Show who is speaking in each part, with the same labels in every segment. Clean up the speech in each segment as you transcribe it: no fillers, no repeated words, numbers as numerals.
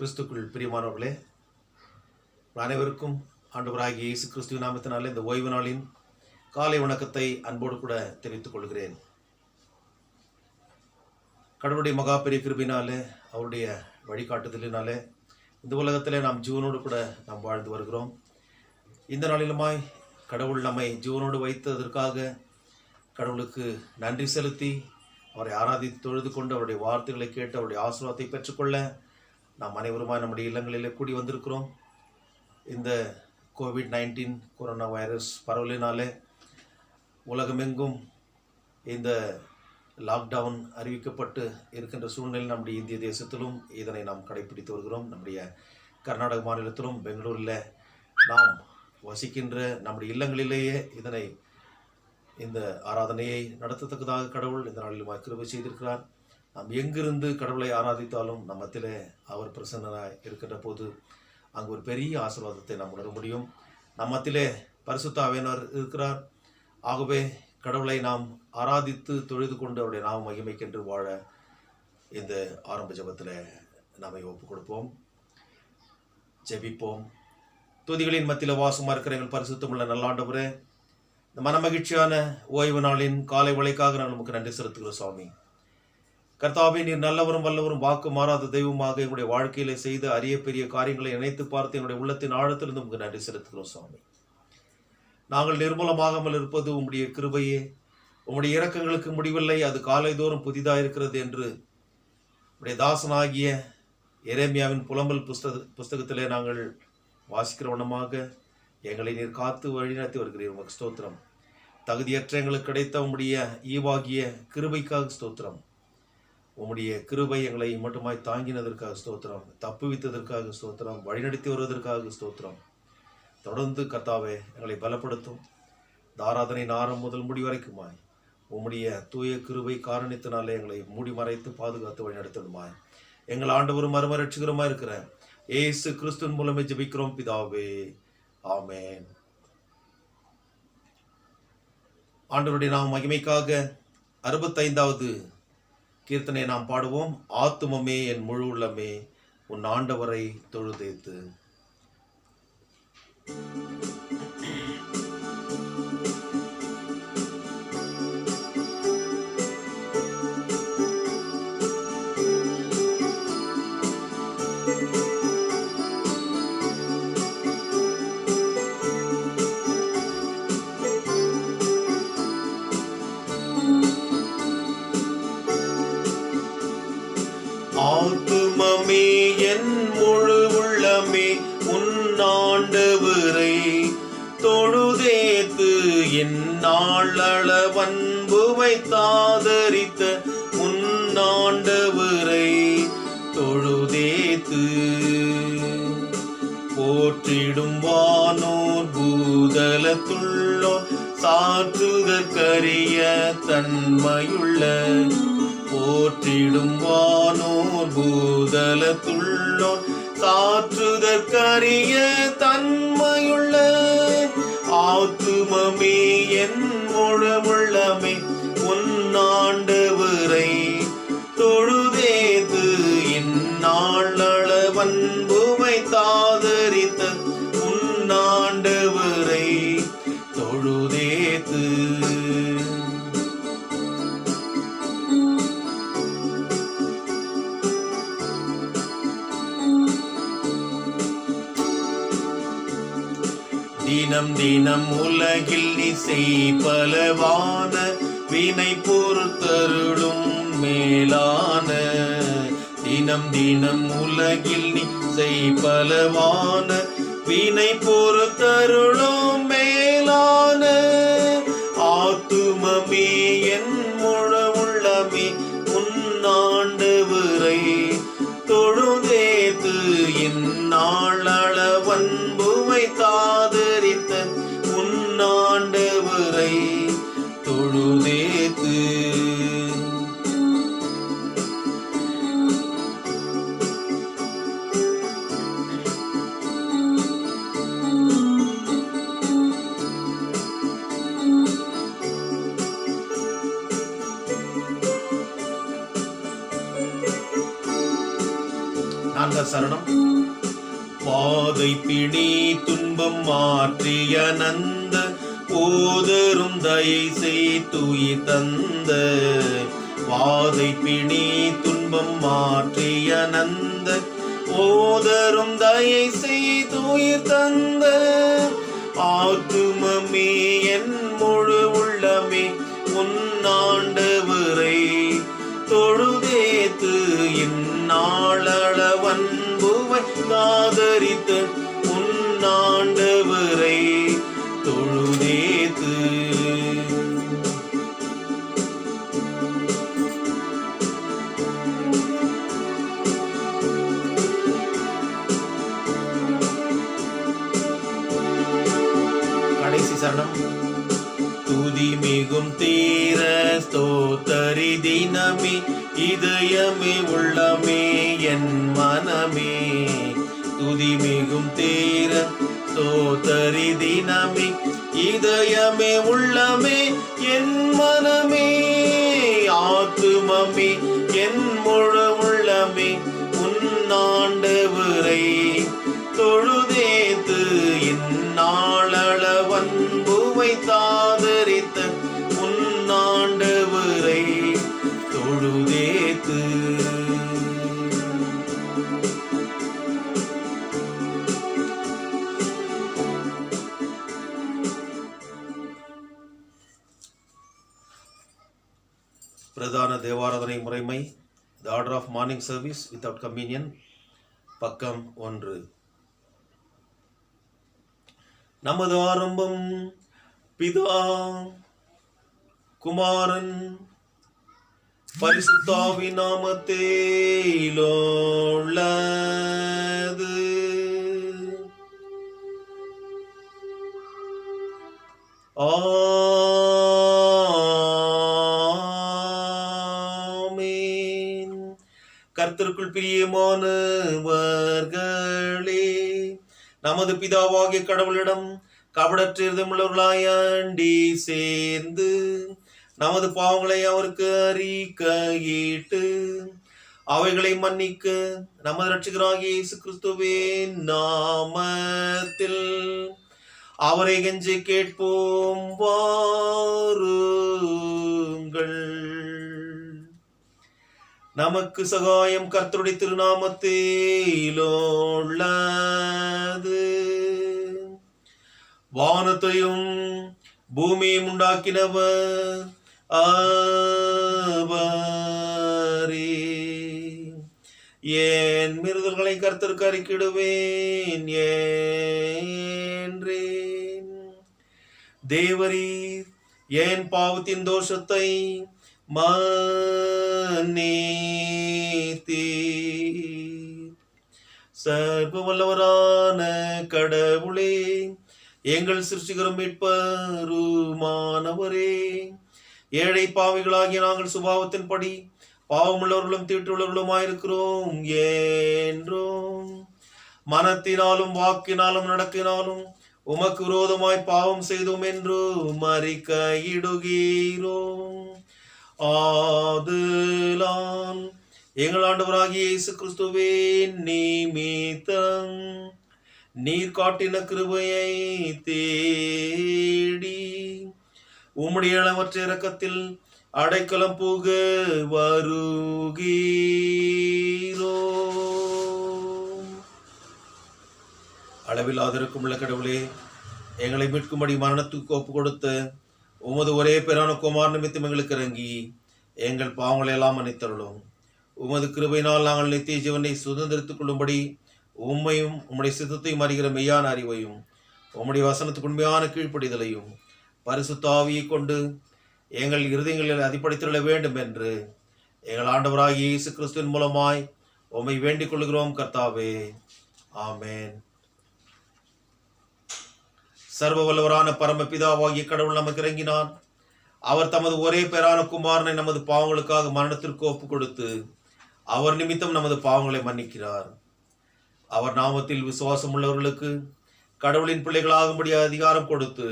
Speaker 1: கிறிஸ்துக்குள் பிரியமானவர்களே, அனைவருக்கும் ஆண்டவராகிய இயேசு கிறிஸ்துவின் நாமத்தினாலே இந்த ஓய்வு நாளின் காலை வணக்கத்தை அன்போடு கூட தெரிவித்துக் கொள்கிறேன். கடவுளுடைய மகா பெரிய கிருபையினாலே, அவருடைய வழிகாட்டுதலினாலே இந்த உலகத்திலே நாம் ஜீவனோடு கூட நாம் வாழ்ந்து வருகிறோம். இந்த நாளிலுமாய் கடவுள் நம்மை ஜீவனோடு வைத்ததற்காக கடவுளுக்கு நன்றி செலுத்தி அவரை ஆராதித்து தொழுது கொண்டு அவருடைய வார்த்தைகளை கேட்டு அவருடைய ஆசீர்வாதத்தை பெற்றுக்கொள்ள நாம் அனைவருமாய் நம்முடைய இல்லங்களிலே கூடி வந்திருக்கிறோம். இந்த COVID-19 கொரோனா வைரஸ் பரவலினாலே உலகமெங்கும் இந்த லாக்டவுன் அறிவிக்கப்பட்டு இருக்கின்ற சூழ்நிலை நம்முடைய இந்திய தேசத்திலும் இதனை நாம் கடைபிடித்து வருகிறோம். நம்முடைய கர்நாடக மாநிலத்திலும் பெங்களூரில் நாம் வசிக்கின்ற நம்முடைய இல்லங்களிலேயே இந்த ஆராதனையை நடத்தத்தக்கதாக கடவுள் இந்த நாளில் கிருபை செய்திருக்கிறார். நாம் எங்கிருந்து கடவுளை ஆராதித்தாலும் நம்மத்திலே அவர் பிரசன்னராய் இருக்கின்ற போது அங்கு ஒரு பெரிய ஆசீர்வாதத்தை நாம் உணர முடியும். நம்மத்திலே பரிசுத்த ஆவியானவர் இருக்கிறார். ஆகவே கடவுளை நாம் ஆராதித்து தொழுது கொண்டு அவருடைய நாம மகிமைக்கென்று வாழ இந்த ஆரம்ப ஜெபத்தில் நாம் ஒப்புக் கொடுப்போம். ஜெபிப்போம். துதிகளின் மத்தியில் வாசமாக இருக்கிற எங்கள் பரிசுத்தமுள்ள நல்லாண்டவரே, இந்த மனமகிழ்ச்சியான ஓய்வு நாளின் காலை வேளைக்காக நான் நமக்கு நன்றி செலுத்துகிறோம். சுவாமி கர்த்தாவே, நீர் நல்லவரும் வல்லவரும் வாக்கு மாறாத தெய்வமாக எங்களுடைய வாழ்க்கையில செய்த அரிய பெரிய காரியங்களை நினைத்து பார்த்து எங்களுடைய உள்ளத்தின் ஆழத்திலிருந்து உங்களுக்கு நன்றி செலுத்துகிறோம். சுவாமி, நாங்கள் நிர்மூலமாகாமல் இருப்பது உம்முடைய கிருபையே. உம்முடைய இரக்கங்களுக்கு முடிவில்லை, அது காலைதோறும் புதிதாக இருக்கிறது என்று உடைய தாசனாகிய எரேமியாவின் புலம்பல் புஸ்தகத்திலே நாங்கள் வாசிக்கிற வண்ணமாக எங்களை நீர் காத்து வழிநடத்தி வருகிறீர். உமக்கு ஸ்தோத்திரம். தகுதியற்ற எங்களுக்கு கிடைத்த உம்முடைய ஈவாகிய கிருபைக்காக ஸ்தோத்திரம். உம்முடைய கிருபை எங்களை மட்டுமாய் தாங்கினதற்காக ஸ்தோத்திரம். தப்புவித்ததற்காக ஸ்தோத்திரம். வழிநடத்தி வருவதற்காக ஸ்தோத்திரம். தொடர்ந்து கர்த்தாவே எங்களை பலப்படுத்தும். தாராதனை ஆரம்பம் முதல் முடி வரைக்குமாய் உம்முடைய தூய கிருபை காரணத்தினாலே எங்களை மூடி மறைத்து பாதுகாத்து வழிநடத்திடுமாய் எங்கள் ஆண்டவரும் மறுமரட்சிகரமாக இருக்கிற இயேசு கிறிஸ்துவின் மூலமே ஜெபிக்கிறோம் பிதாவே, ஆமென். ஆண்டவருடைய நாம் மகிமைக்காக 65வது கீர்த்தனை நாம் பாடுவோம். ஆத்துமமே என் முழு உள்ளமே உன் ஆண்டவரை தொழுதேத்து.
Speaker 2: ஆத்துமமே என் முழு உள்ளமே உன் ஆண்டவரை தொழுதேத்து. என் நாளளவன்புவை தாதரித்த உன் ஆண்டவரை தொழுதேத்து. போற்றிடும் வானோர் பூதலத்துள்ளோர் சாற்றுதற்கரிய தன்மையுள்ள. போற்றிடும் வானோர் பூதலத்துள்ளோர் சாற்றுதற்கரிய தன்மையுள்ள. ஆத்துமமே என் முழமுள்ளமே உன் ஆண்டவரை தொழுதேத்து. என் நாளளவன்புவை தாதரித்த உன் ஆண்டவரை தொழுதேத்து. தினம் தினம் உலகில் நீ செய்பலவான வினை பொறுத்தருளும் மேலான. தினம் தினம் உலகில் நீ செய்பலவான வினை பொறுத்தருளும் மேலான. ஆத்துமமே என் முழு உள்ளமே உன் ஆண்டவரை தொழுதேத்து. என் நாளளவன்புவை தாதரித்த உன் ஆண்டவரை தொழுதேத்து.
Speaker 1: 4 சரணம்.
Speaker 2: பாதை பிணி துன்பம் மாற்றிய நந்த போதரும் தயை செய்துயிர் தந்த வாதை பிணி துன்பம் மாற்றிய நந்த ஓதரும் தயை செய்துயிர் தந்த ஆத்துமமே என் முழு உள்ளமே உன்னாண்டவரை தொழுதேத்து இந்நாளவன்புவை ஆதரித்த உன்னாண்டவரை தொழுதேத்து.
Speaker 1: கடைசி சரணம்.
Speaker 2: துதி மிகும் தீர ஸ்தோத்தரி தினமே இதயமே உள்ளமே என் மனமே. துதி மிகும் தீர ஸ்தோத்தரி தினமே இதயமே உள்ளமே என் மனமே. ஆத்துமமே என் முழு உள்ளமே உன்னாண்டவரை தொழுதேத்து இந்நாளவன்புவை தாதரித்த உன்னாண்டவரை தொழுதேத்து.
Speaker 1: பிரதான தேவாராதனை முறைமை, the order of morning service without communion, பக்கம் 1. நமது ஆரம்பம் பிதா குமாரன் பரிசுத்தாவின் நாமத்திலுள்ளது. ஆமென். கர்த்தருக்குள் பிரியமானவர்களே, நமது பிதாவாகிய கடவுளிடம் கபடற்றிருந்தமுள்ளவர்களாய் அண்டி சேர்ந்து நமது பாவங்களை அவருக்கு அறிக்கையிட்டு அவைகளை மன்னிக்க நமது இரட்சகராகிய இயேசு கிறிஸ்துவின் நாமத்தில் அவரை கெஞ்சி கேட்போம். வாருங்கள். நமக்கு சகாயம் கர்த்தருடைய திருநாமத்திலுள்ளது. வானத்தையும் பூமியையும் உண்டாக்கினவர் அவரே. என் மீறுதல்களை கர்த்தருக்கு அறிக்கையிடுவேன் என்றேன். தேவரீர் என் பாவத்தின் தோஷத்தை மன்னித்தீர். சர்வ வல்லவரான கடவுளே, எங்கள் சிருஷ்டிகரும் மீட்பருமானவரே, ஏழை பாவிகளாகிய நாங்கள் சுபாவத்தின்படி பாவமுள்ளவர்களும் தீட்டுள்ளவர்களுமாயிருக்கிறோம் என்றும் மனத்தினாலும் வாக்கினாலும் நடக்கினாலும் உமக்கு விரோதமாய் பாவம் செய்தோம் என்றும் அறிக்கையிடுகிறோம். ஆதலால் எங்கள் ஆண்டவராகிய இயேசு கிறிஸ்துவின் நிமித்தம் நீர் காட்டின கிருபையை தேடி உம்முடைய அளவற்ற இரக்கத்தில் அடைக்கலம் புக வருகிறோம். அளவில்லாதிருக்கும் உள்ள கடவுளே, எங்களை மீட்கும்படி மரணத்துக்கு ஒப்பு கொடுத்த உமது ஒரே பேரான குமார் நிமித்தம் எங்களுக்கு இறங்கி எங்கள் பாவங்களை எல்லாம் மன்னித்தருளும். உமது கிருபையினால் நாங்கள் நித்திய ஜீவனை சுதந்திரித்துக் கொள்ளும்படி உம்மையும் உம்முடைய சித்தத்தையும் அறிகிற மெய்யான அறிவையும் உம்முடைய வசனத்துக்கு உண்மையான கீழ்ப்படிதலையும் பரிசுத்த ஆவியை கொண்டு எங்கள் இருதயங்களில் அதிப்படைத்திருள வேண்டும் என்று எங்கள் ஆண்டவராகிய இயேசு கிறிஸ்துவின் மூலமாய் உம்மை வேண்டிக் கொள்கிறோம் கர்த்தாவே. ஆமென். சர்வ வல்லவரான பரமபிதாவாகிய கடவுள் நமக்கு இறங்கினார். அவர் தமது ஒரே பேரான குமாரனை நமது பாவங்களுக்காக மரணத்திற்கு ஒப்பு கொடுத்து அவர் நிமித்தம் நமது பாவங்களை மன்னிக்கிறார். அவர் நாமத்தில் விசுவாசம் உள்ளவர்களுக்கு கடவுளின் பிள்ளைகளாகும்படி அதிகாரம் கொடுத்து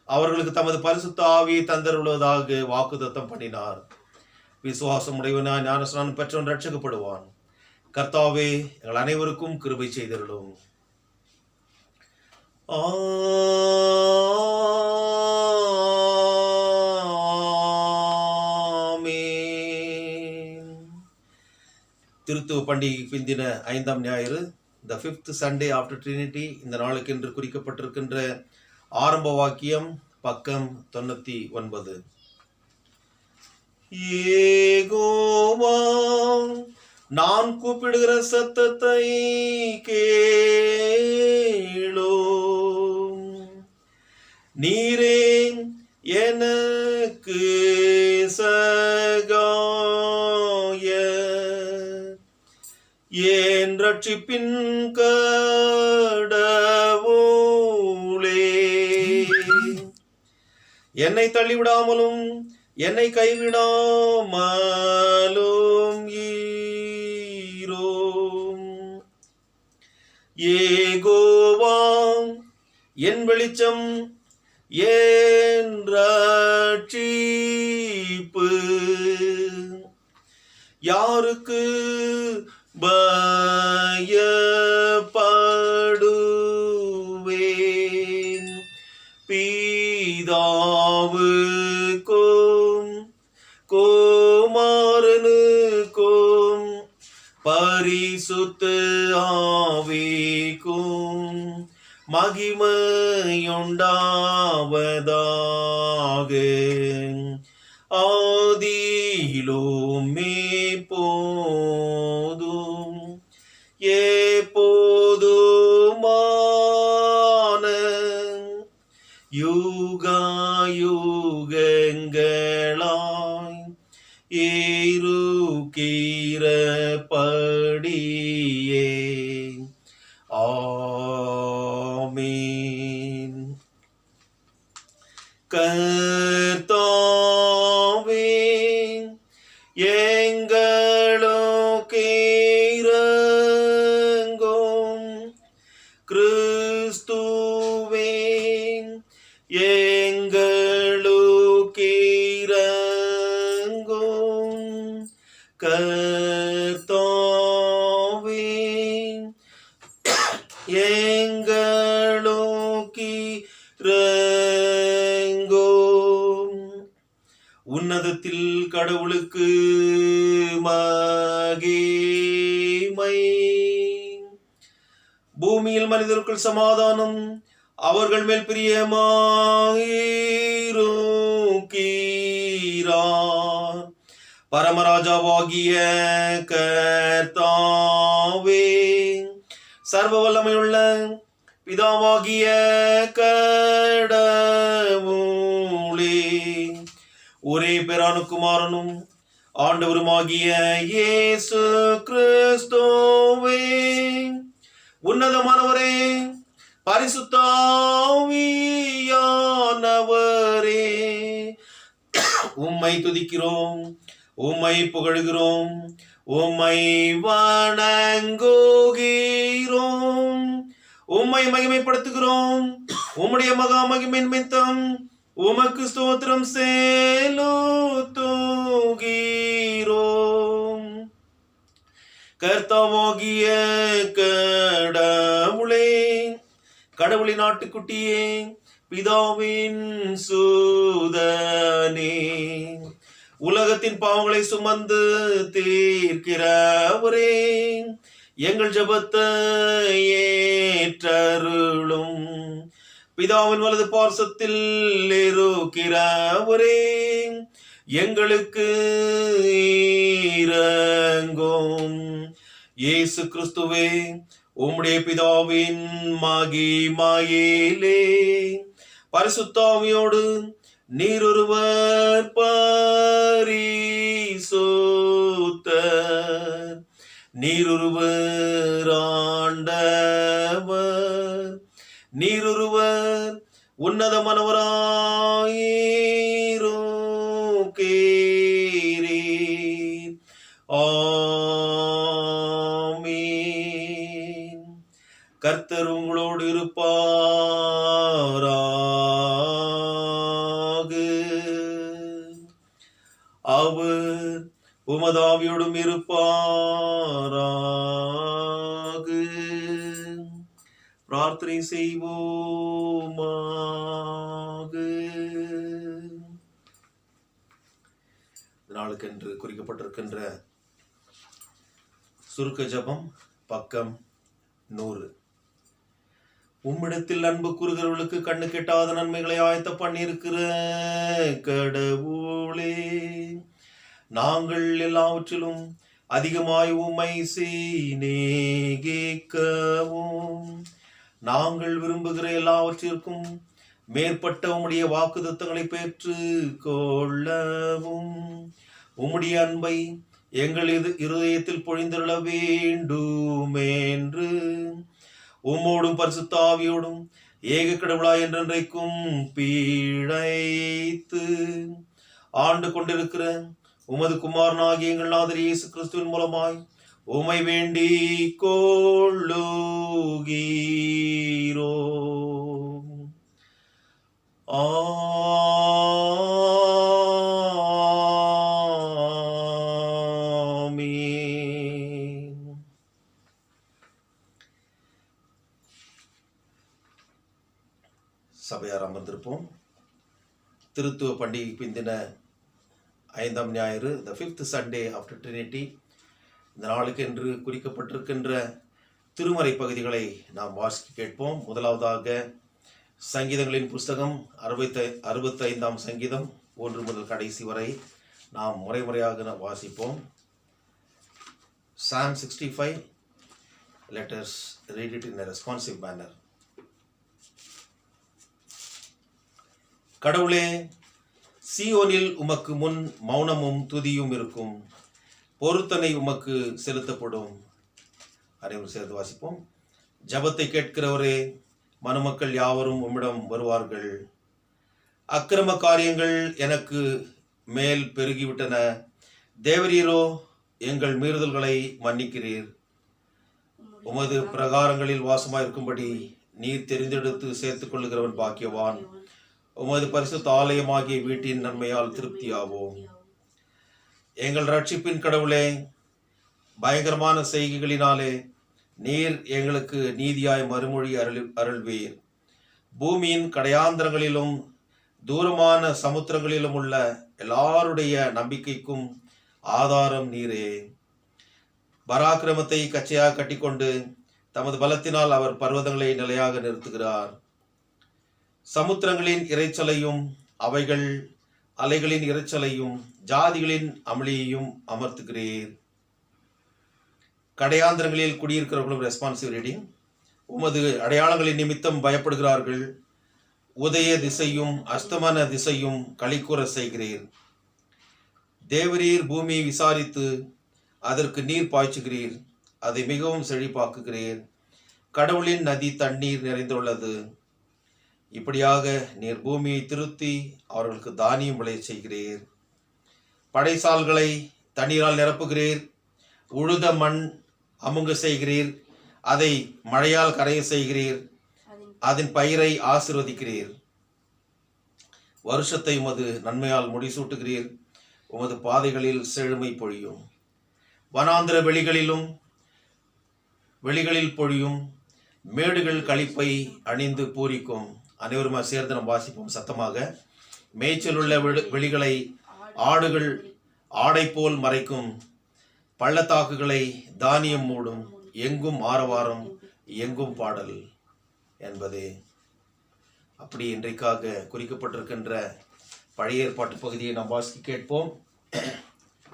Speaker 1: அவர்களுக்கு தமது பரிசுத்த ஆவியை தந்தருள்வதாக வாக்குத்தத்தம் பண்ணினார். விசுவாசம் உடையவனாய் ஞானஸ்நானம் பெற்றவன் ரட்சிக்கப்படுவான். கர்த்தாவே, எங்கள் அனைவருக்கும் கிருபை செய்தருளும். ஆமென். திருத்துவ பண்டிகை பிந்தின 5ஆம் ஞாயிறு, த 5th Sunday after Trinity. இந்த நாளுக்கென்று குறிக்கப்பட்டிருக்கின்ற ஆரம்ப வாக்கியம் பக்கம் 99. ஏகோவா, நான் கூப்பிடுகிற சத்தத்தை கேளோம். நீரே எனக்கு சகாய, என் ரட்சிப்பின் கடவுளே. என்னை தள்ளிவிடாமலும் என்னை கைவிடாமலும் ஈரோம். ஏகோவா, என் வெளிச்சம், என் ரட்சிப்பு. யாருக்கு பயப்படுவேன்? பிதாவுக்கும் குமாரனுக்கும் பரிசுத்த ஆவிக்கும் மகிமையுண்டாவதாக, ஆதியிலும் எப்போதும் எப்போதுமான யுகயுகங்களாய் இருக்கிறபடியே. ஆமென். கர்த்தாவே, எங்களுக்கு இரங்கும். கிறிஸ்துவே, எங்களுக்கு இரங்கும். கர்த்தாவே, எங்களுக்கு இரங்கும். உன்னதத்தில் கடவுளுக்கு மகிமை, பூமியில் மனிதருக்குள் சமாதானம், அவர்கள் மேல் பிரியமாயிருக்கிறார். பரமராஜாவாகிய கர்த்தாவே, சர்வ வல்லமையுள்ள பிதாவாகிய கடவுளே, ஒரே பேரான குமாரனும் ஆண்டவருமாகிய இயேசு கிறிஸ்துவே, உன்னதமானவரே, பரிசுத்த ஆவியானவரே, உம்மை துதிக்கிறோம், உம்மை புகழுகிறோம், உம்மை வணங்குகிறோம், உம்மை மகிமைப்படுத்துகிறோம். உம்முடைய மகா மகிமை நிமித்தம் உமக்கு ஸ்தோத்திரம் செலுத்துகிறோம். கர்த்தாவாகிய கடவுளே, கடவுளின் ஆட்டுக்குட்டியே, பிதாவின் சூதனே, உலகத்தின் பாவங்களை சுமந்து தீர்க்கிறவரே, எங்கள் ஜெபத்தை ஏற்றருளும். பிதாவின் வலது பார்சத்தில் இருக்கிறவரே, எங்களுக்கு இரங்கும். இயேசு கிறிஸ்துவே, உம்முடைய பிதாவின் மகிமையிலே பரிசுத்த ஆவியோடு நீரொருவர் பரிசுத்தர், நீரொருவர் ஆண்டவர், நீரொருவர் உன்னதமானவராயிருக்கிறீர். ஆமென். கர்த்தர் உங்களோடு இருப்பாராக. அவர்
Speaker 2: உமதாவியோடும் இருப்பாராக. பிரார்த்தனை செய்வோமாக. நாளுக்கென்று குறிக்கப்பட்டிருக்கின்ற சுருக்க ஜெபம் பக்கம் 100. உம்மிடத்தில் அன்பு கூறுகிறவர்களுக்கு கண்ணு கெட்டாத நன்மைகளை ஆயத்த பண்ணியிருக்கிற கடவுளே, நாங்கள் எல்லாவற்றிலும் அதிகமாய் உம்மை நேசிக்கவும் நாங்கள் விரும்புகிற எல்லாவற்றிற்கும் மேற்பட்ட உம்முடைய வாக்குத்தத்தங்களை பெற்று கொள்ளவும் உம்முடைய அன்பை எங்கள் இருதயத்தில் பொழிந்தருள வேண்டுமென்று உம்மோடும் பரிசுத்த ஆவியோடும் ஏக கடவுளாய் என்றென்றைக்கும் பீழைத்து ஆண்டு கொண்டிருக்கிற உமது குமாரனாகிய எங்கள் நாதர் இயேசு கிறிஸ்துவின் மூலமாய் உமை வேண்டிக் கொள்ளுகிறோம். ஆமென். சபையார் அமர்ந்திருப்போம். திருத்துவ பண்டிகை பிந்தின 5ஆம் ஞாயிறு, the 5th Sunday after Trinity. இந்த நாளுக்கு என்று குறிக்கப்பட்டிருக்கின்ற திருமறை பகுதிகளை நாம் வாசிக்க கேட்போம். முதலாவதாக சங்கீதங்களின் புஸ்தகம் 65ஆம் சங்கீதம் 1 முதல் கடைசி வரை நாம் முறையாக வாசிப்போம். Psalm 65. Let us read it in a responsive manner. கடவுளே, சீயோனில் உமக்கு முன் மௌனமும் துதியும் இருக்கும், பொருத்தனை உமக்கு செலுத்தப்படும். அனைவரும் சேர்ந்து வாசிப்போம். ஜபத்தை கேட்கிறவரே, மனுமக்கள் யாவரும் உம்மிடம் வருவார்கள். அக்கிரம காரியங்கள் எனக்கு மேல் பெருகிவிட்டன. தேவரீரோ எங்கள் மீறுதல்களை மன்னிக்கிறீர். உமது பிரகாரங்களில் வாசமாயிருக்கும்படி நீர் தெரிந்தெடுத்து சேர்த்துக் கொள்ளுகிறவன் பாக்கியவான். உமது பரிசுத்த ஆலயமாகிய வீட்டின் நன்மையால் திருப்தியாவோம். எங்கள் ரட்சிப்பின் கடவுளே, பயங்கரமான செய்கைகளினாலே நீர் எங்களுக்கு நீதியாய் மறுமொழி அருள்வீர். பூமியின் கடையாந்திரங்களிலும் தூரமான சமுத்திரங்களிலும் உள்ள எல்லாருடைய நம்பிக்கைக்கும் ஆதாரம் நீரே. பராக்கிரமத்தை கச்சையாக கட்டிக்கொண்டு தமது பலத்தினால் அவர் பர்வதங்களை நிலையாக நிறுத்துகிறார். சமுத்திரங்களின் இரைச்சலையும் அவைகள் அலைகளின் இரைச்சலையும் ஜாதிகளின் அமளியையும் அமர்த்துகிறீர். கடையாந்திரங்களில் குடியிருக்கிறவர்களும் ரெஸ்பான்சிவ் ரீடிங். உமது அடையாளங்களின் நிமித்தம் பயப்படுகிறார்கள். உதய திசையும் அஸ்தமன திசையும் களிக்கூற செய்கிறீர். தேவரீர் பூமியை விசாரித்து அதற்கு நீர் பாய்ச்சுகிறீர், அதை மிகவும் செழிப்பாக்குகிறீர். கடவுளின் நதி தண்ணீர் நிறைந்துள்ளது. இப்படியாக நீர் பூமியை திருத்தி அவர்களுக்கு தானியம் விளைய செய்கிறீர். படைசால்களை தண்ணீரால் நிரப்புகிறீர். உழுத மண் அமுங்க செய்கிறீர். அதை மழையால் கரைய செய்கிறீர். அதன் பயிரை ஆசீர்வதிக்கிறீர். வருஷத்தை உமது நன்மையால் முடிசூட்டுகிறீர். உமது பாதைகளில் செழுமை பொழியும். வனாந்திர வெளிகளில் பொழியும் மேடுகள் களிப்பை அணிந்து பூரிக்கும். அனைவருமா சேர்ந்து நாம் வாசிப்போம் சத்தமாக. மேய்ச்சல் உள்ள வெளிகளை ஆடுகள் ஆடை போல் மறைக்கும். பள்ளத்தாக்குகளை தானியம் மூடும். எங்கும் ஆரவாரம், எங்கும் பாடல் என்பதே. அப்படி இன்றைக்காக குறிக்கப்பட்டிருக்கின்ற பழைய ஏற்பாட்டு பகுதியை நாம் வாசிக்க கேட்போம்.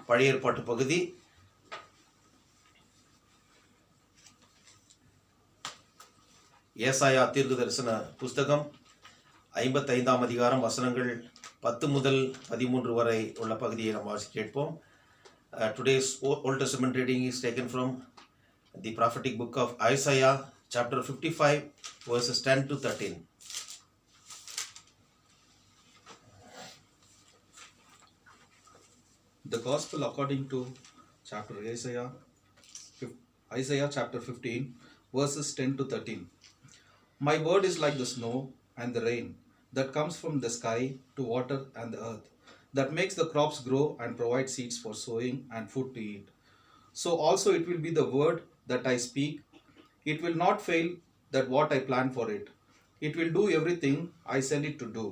Speaker 2: பழைய ஏற்பாட்டு பகுதி ஏசாயா தீர்க்க தரிசன புஸ்தகம் 55ஆம் அதிகாரம் வசனங்கள் 10 முதல் 13 வரை உள்ள பகுதியை நாம் வாசிக்க கேட்போம். Today's Old Testament reading is taken from the prophetic book of Isaiah, chapter 55, verses 10 to 13.
Speaker 3: The Gospel according to chapter Isaiah chapter 15, verses 10 to 13. My word is like the snow and the rain that comes from the sky to water and the earth. that makes the crops grow and provide seeds for sowing and food to eat. So also it will be the word that I speak. It will not fail that what I plan for it. It will do everything I send it to do.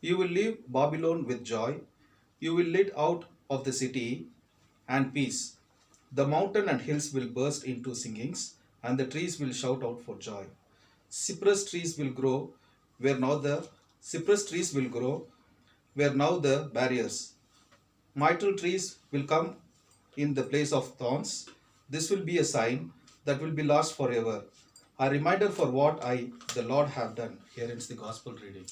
Speaker 3: You will leave Babylon with joy. You will lead out of the city and peace. The mountain and hills will burst into singings, and the trees will shout out for joy. Cypress trees will grow where now the cypress trees will grow where now the barriers. Myrtle trees will come in the place of thorns. This will be a sign that will be lost forever, a reminder for what I, the Lord, have done. Here ends the gospel reading.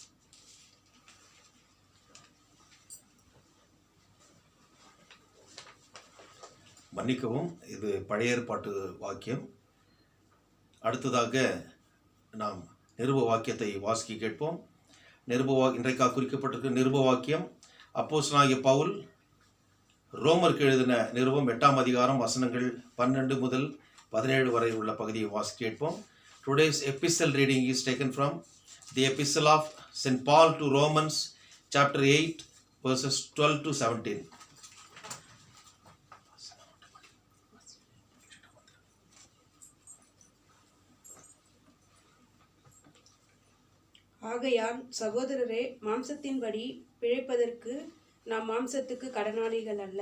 Speaker 2: மன்னிக்கவும், இது பழைய ஏற்பாட்டு வாக்கியம். அடுத்ததாக நாம் நிருப வாக்கியத்தை வாசிக்க கேட்போம். இன்றைக்காக குறிக்கப்பட்டிருக்கிற நிருப வாக்கியம் அப்போஸ்தலனாகிய பவுல் ரோமருக்கு எழுதின நிருபம் 8ஆம் அதிகாரம் வசனங்கள் 12 முதல் 17 வரை உள்ள பகுதியை வாசிக்க கேட்போம். Today's epistle reading is taken from the epistle of St. Paul to Romans chapter 8 verses 12 to 17.
Speaker 4: ஆகையால் சகோதரரே, மாம்சத்தின்படி பிழைப்பதற்கு நாம் மாம்சத்துக்கு கடனாளிகள் அல்ல.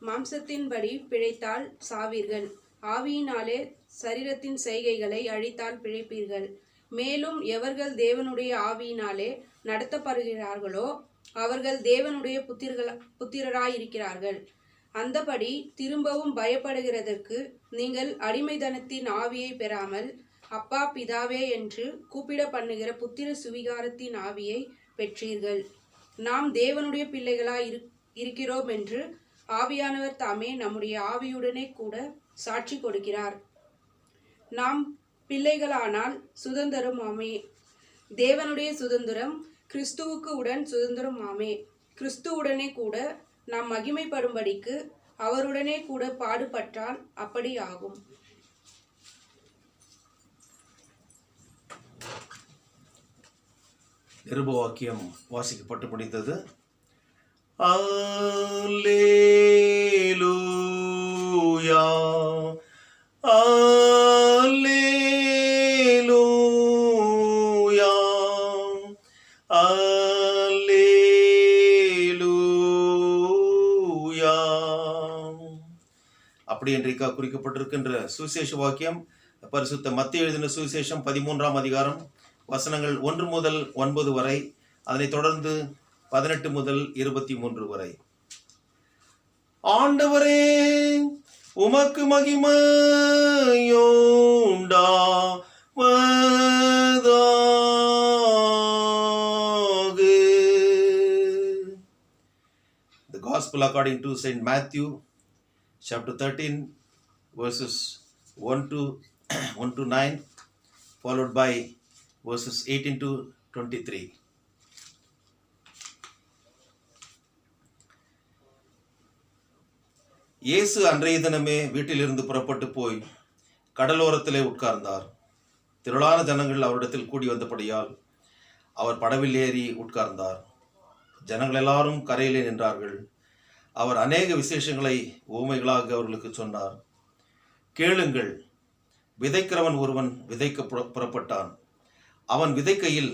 Speaker 4: மாம்சத்தின்படி பிழைத்தால் சாவீர்கள், ஆவியினாலே சரீரத்தின் செய்கைகளை அழித்தால் பிழைப்பீர்கள். மேலும் எவர்கள் தேவனுடைய ஆவியினாலே நடத்தப்படுகிறார்களோ அவர்கள் தேவனுடைய புத்திரராயிருக்கிறார்கள். அந்தபடி திரும்பவும் பயப்படுகிறதற்கு நீங்கள் அடிமைத்தனத்தின் ஆவியை பெறாமல் அப்பா பிதாவே என்று கூப்பிட பண்ணுகிற புத்திர சுவிகாரத்தின் ஆவியை பெற்றீர்கள். நாம் தேவனுடைய பிள்ளைகளாய் இருக்கிறோம் என்று ஆவியானவர் தாமே நம்முடைய ஆவியுடனே கூட சாட்சி கொடுக்கிறார். நாம் பிள்ளைகளானால் சுதந்திரம் ஆமே. தேவனுடைய சுதந்திரம் கிறிஸ்துவுக்கு உடன் சுதந்திரம் ஆமே. கிறிஸ்துவுடனே கூட நாம் மகிமைப்படும்படிக்கு அவருடனே கூட பாடுபட்டால் அப்படி ஆகும்.
Speaker 2: நிருப வாக்கியம் வாசிக்கப்பட்டு முடிந்தது. அல்லேலூயா அல்லேலூயா அல்லேலூயா. அப்படி இன்றைக்கு குறிக்கப்பட்டிருக்கின்ற சுவிசேஷ வாக்கியம் பரிசுத்த மத்தேயு எழுதின சுவிசேஷம் 13ஆம் அதிகாரம் வசனங்கள் 1 முதல் 9 வரை, அதனைத் தொடர்ந்து 18 முதல் 23 வரை. ஆண்டவரே, உமக்கு மகிமையுண்டாவதாக. The Gospel according to St. Matthew, chapter 13, verses 1 to 9, followed by verses 18 to 23. இயேசு அன்றைய தினமே வீட்டிலிருந்து புறப்பட்டு போய் கடலோரத்திலே உட்கார்ந்தார். திரளான ஜனங்கள் அவரிடத்தில் கூடி வந்தபடியால் அவர் படவில் ஏறி உட்கார்ந்தார். ஜனங்கள் எல்லாரும் கரையிலே நின்றார்கள். அவர் அநேக விசேஷங்களை உவமைகளாக அவர்களுக்கு சொன்னார். கேளுங்கள், விதைக்கிறவன் ஒருவன் விதைக்க புறப்பட்டான். அவன் விதைக்கையில்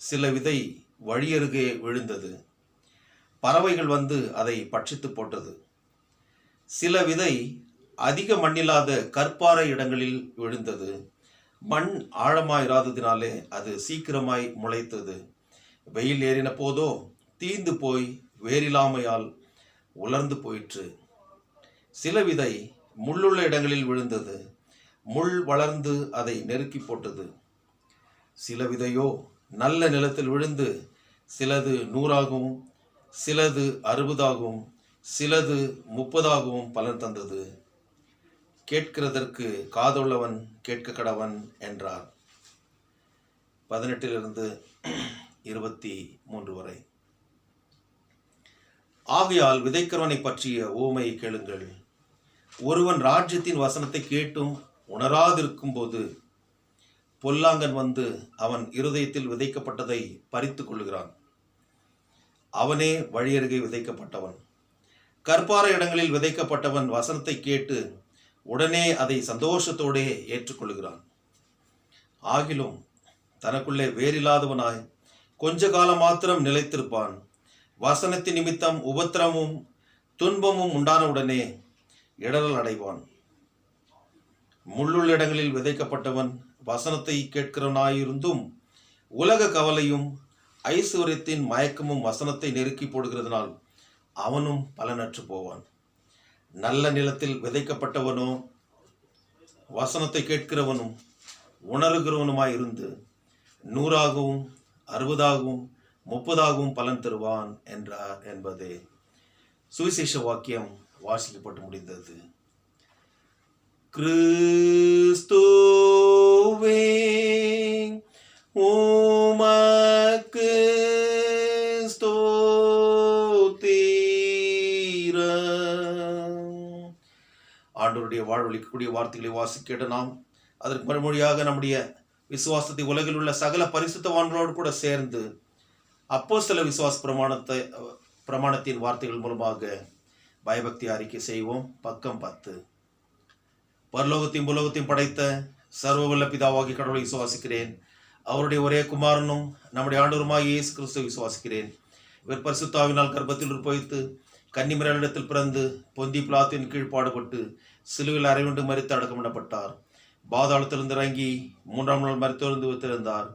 Speaker 2: சில விதை வழியருகே விழுந்தது. பறவைகள் வந்து அதை பட்சித்து போட்டது. சில விதை அதிக மண்ணில்லாத கற்பாறை இடங்களில் விழுந்தது. மண் ஆழமாயிராததினாலே அது சீக்கிரமாய் முளைத்தது. வெயில் ஏறின போதோ தீந்து போய் வேறில்லாமையால் உலர்ந்து போயிற்று. சில விதை முள்ளுள்ள இடங்களில் விழுந்தது. முள் வளர்ந்து அதை நெருக்கி போட்டது. சில விதையோ நல்ல நிலத்தில் விழுந்து சிலது 100ஆகவும் சிலது 60ஆகவும் சிலது 30ஆகவும் பலன் தந்தது. கேட்கிறதற்கு காதுள்ளவன் கேட்க கடவன் என்றார். 18 23 வரை. ஆகையால் விதைக்கிறவனை பற்றிய உவமையை கேளுங்கள். ஒருவன் ராஜ்யத்தின் வசனத்தை கேட்டும் உணராதிருக்கும் போது பொல்லாங்கன் வந்து அவன் இருதயத்தில் விதைக்கப்பட்டதை பறித்து கொள்ளுகிறான். அவனே வழியருகே விதைக்கப்பட்டவன். கற்பாறை இடங்களில் விதைக்கப்பட்டவன் வசனத்தை கேட்டு உடனே அதை சந்தோஷத்தோடே ஏற்றுக்கொள்கிறான். ஆகிலும் தனக்குள்ளே வேறில்லாதவனாய் கொஞ்ச காலம் மாத்திரம் நிலைத்திருப்பான். வசனத்தின் நிமித்தம் உபத்திரமும் துன்பமும் உண்டானவுடனே இடரல் அடைவான். முள்ளுள்ள இடங்களில் விதைக்கப்பட்டவன் வசனத்தை கேட்கிறவனாயிருந்தும் உலக கவலையும் ஐஸ்வர்யத்தின் மயக்கமும் வசனத்தை நெருக்கி போடுகிறதுனால் அவனும் பலனற்று போவான். நல்ல நிலத்தில் விதைக்கப்பட்டவனோ வசனத்தை கேட்கிறவனும் உணர்கிறவனுமாயிருந்து 100ஆகவும் 60ஆகவும் 30ஆகவும் பலன் தருவான் என்றார் என்பதே சுவிசேஷ வாக்கியம் வாசிக்கப்பட்டு முடிந்தது. கிறிஸ்துவே உமக்கு ஆண்டவருடைய வாழ்வளிக்கக்கூடிய வார்த்தைகளை வாசிக்கிட்ட நாம் அதற்கு மறுமொழியாக நம்முடைய விசுவாசத்தை உலகில் உள்ள சகல பரிசுத்தவான்களோடு கூட சேர்ந்து அப்போஸ்தல விசுவாச பிரமாணத்தின் வார்த்தைகள் மூலமாக பயபக்தி அறிக்கை செய்வோம். பக்கம் 10. பரலோகத்தையும் உலகத்தையும் படைத்த சர்வவல்ல பிதாவாகிய கடவுளை விசுவாசிக்கிறேன். அவருடைய ஒரே குமாரனும் நம்முடைய ஆண்டவருமாகிய இயேசு கிறிஸ்துவை விசுவாசிக்கிறேன். இவர் பரிசுத்தாவினால் கர்ப்பத்தில் உற்பவித்து கன்னிமரியாளிடத்தில் பிறந்து பொந்தி பிலாத்தின் கீழ் பாடுபட்டு சிலுவையில் அறையுண்டு மரித்து அடக்கமிடப்பட்டார். பாதாளத்திலிருந்து இறங்கி 3ஆம் நாள் மரித்தெழுந்து வைத்திருந்தார்.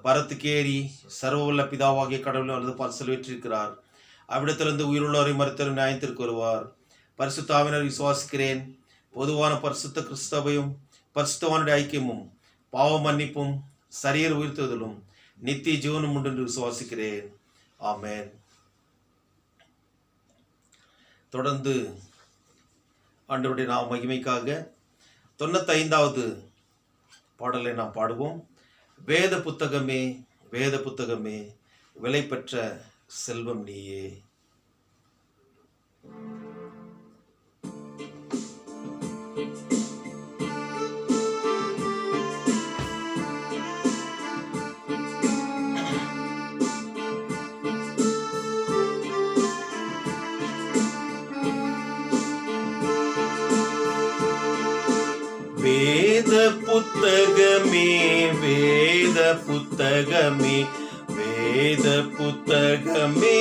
Speaker 2: பரத்துக்கேறி சர்வவல்ல பிதாவாகிய கடவுளை அல்லது பார்சல் வெற்றிருக்கிறார். அவ்விடத்திலிருந்து உயிருள்ளவரை மரித்தவரை நியாயத்திற்கு வருவார். பரிசுத்தாவினர் விசுவாசிக்கிறேன். பொதுவான பரிசுத்த கிறிஸ்தவையும் பரிசுத்தவானுடைய ஐக்கியமும் பாவ மன்னிப்பும் சரீர உயிர்த்தெழுதலும் நித்திய ஜீவனும் உண்டு என்று விசுவாசிக்கிறேன். ஆமென். தொடர்ந்து ஆண்டவருடைய நாம் மகிமைக்காக 95வது பாடலை நாம் பாடுவோம். வேத புத்தகமே வேத புத்தகமே விலை பெற்ற செல்வம் நீயே. வேத புத்தகமே வேத புத்தகமே வேத புத்தகமே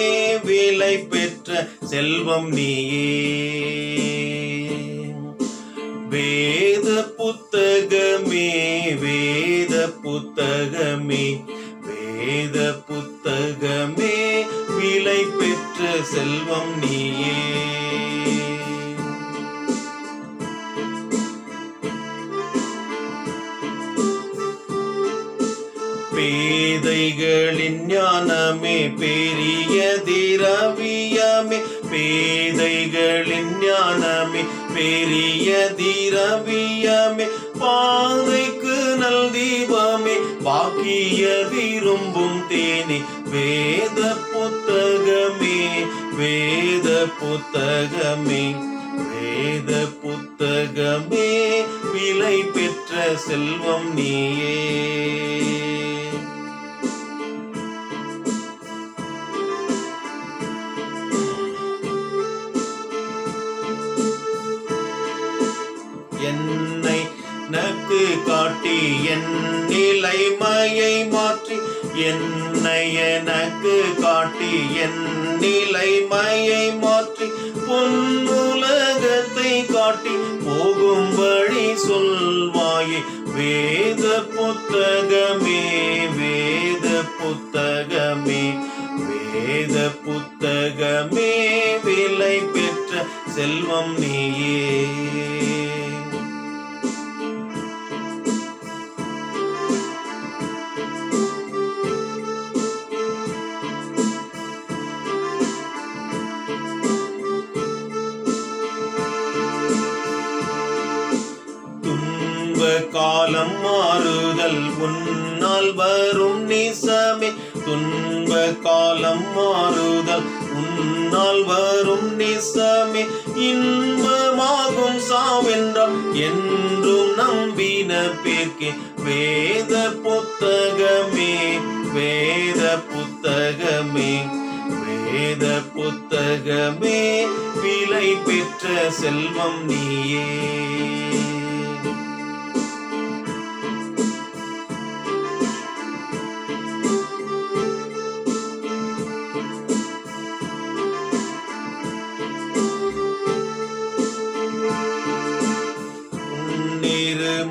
Speaker 2: விலை பெற்ற செல்வம் நீயே. வேத புத்தகமே வேத புத்தகமே வேத புத்தகமே விலை பெற்ற செல்வம் நீயே. பேதைகளின் ஞானமே பெரிய திரவியமே பேதைகளின் ஞானமே பெரிய திரவியமே பாதைக்கு நல் தீபமே பாக்கிய விரும்பும் தேனே. வேத புத்தகமே வேத புத்தகமே வேத புத்தகமே விலை பெற்ற செல்வம் நீயே. என்னை நக்கு காட்டி என் நிலைமையை மாற்றி என்னை எனக்கு காட்டி என் நிலைமையை மாற்றி பொன்னுலகத்தை காட்டி போகும் வழி சொல்வாயே. வேத புத்தகமே வேத புத்தகமே வேத புத்தகமே விலை பெற்ற செல்வம் நீயே. காலம் மாறுதல் உன்னால் வரும் நிசமே துன்ப காலம் மாறுதல் உன்னால் வரும் நிசமே. இன்பமாகும் சாவென்றால் என்றும் நம்பின பேர்க்கே. வேத புத்தகமே வேத புத்தகமே வேத புத்தகமே விலை பெற்ற செல்வம் நீயே.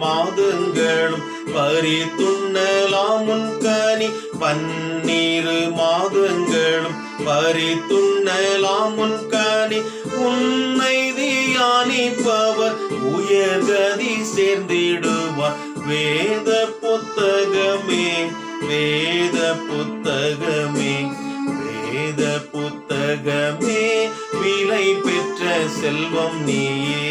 Speaker 2: மாதங்களும் பறித்துண்ணலாம் உன் கனி, பன்னீரு மாதங்களும் பறித்துண்ணலாம் உன் கனி. உன்னை தியானிப்பவர் உயர்கதி சேர்ந்திடுவார். வேத புத்தகமே வேத புத்தகமே வேத புத்தகமே விலை பெற்ற செல்வம் நீயே.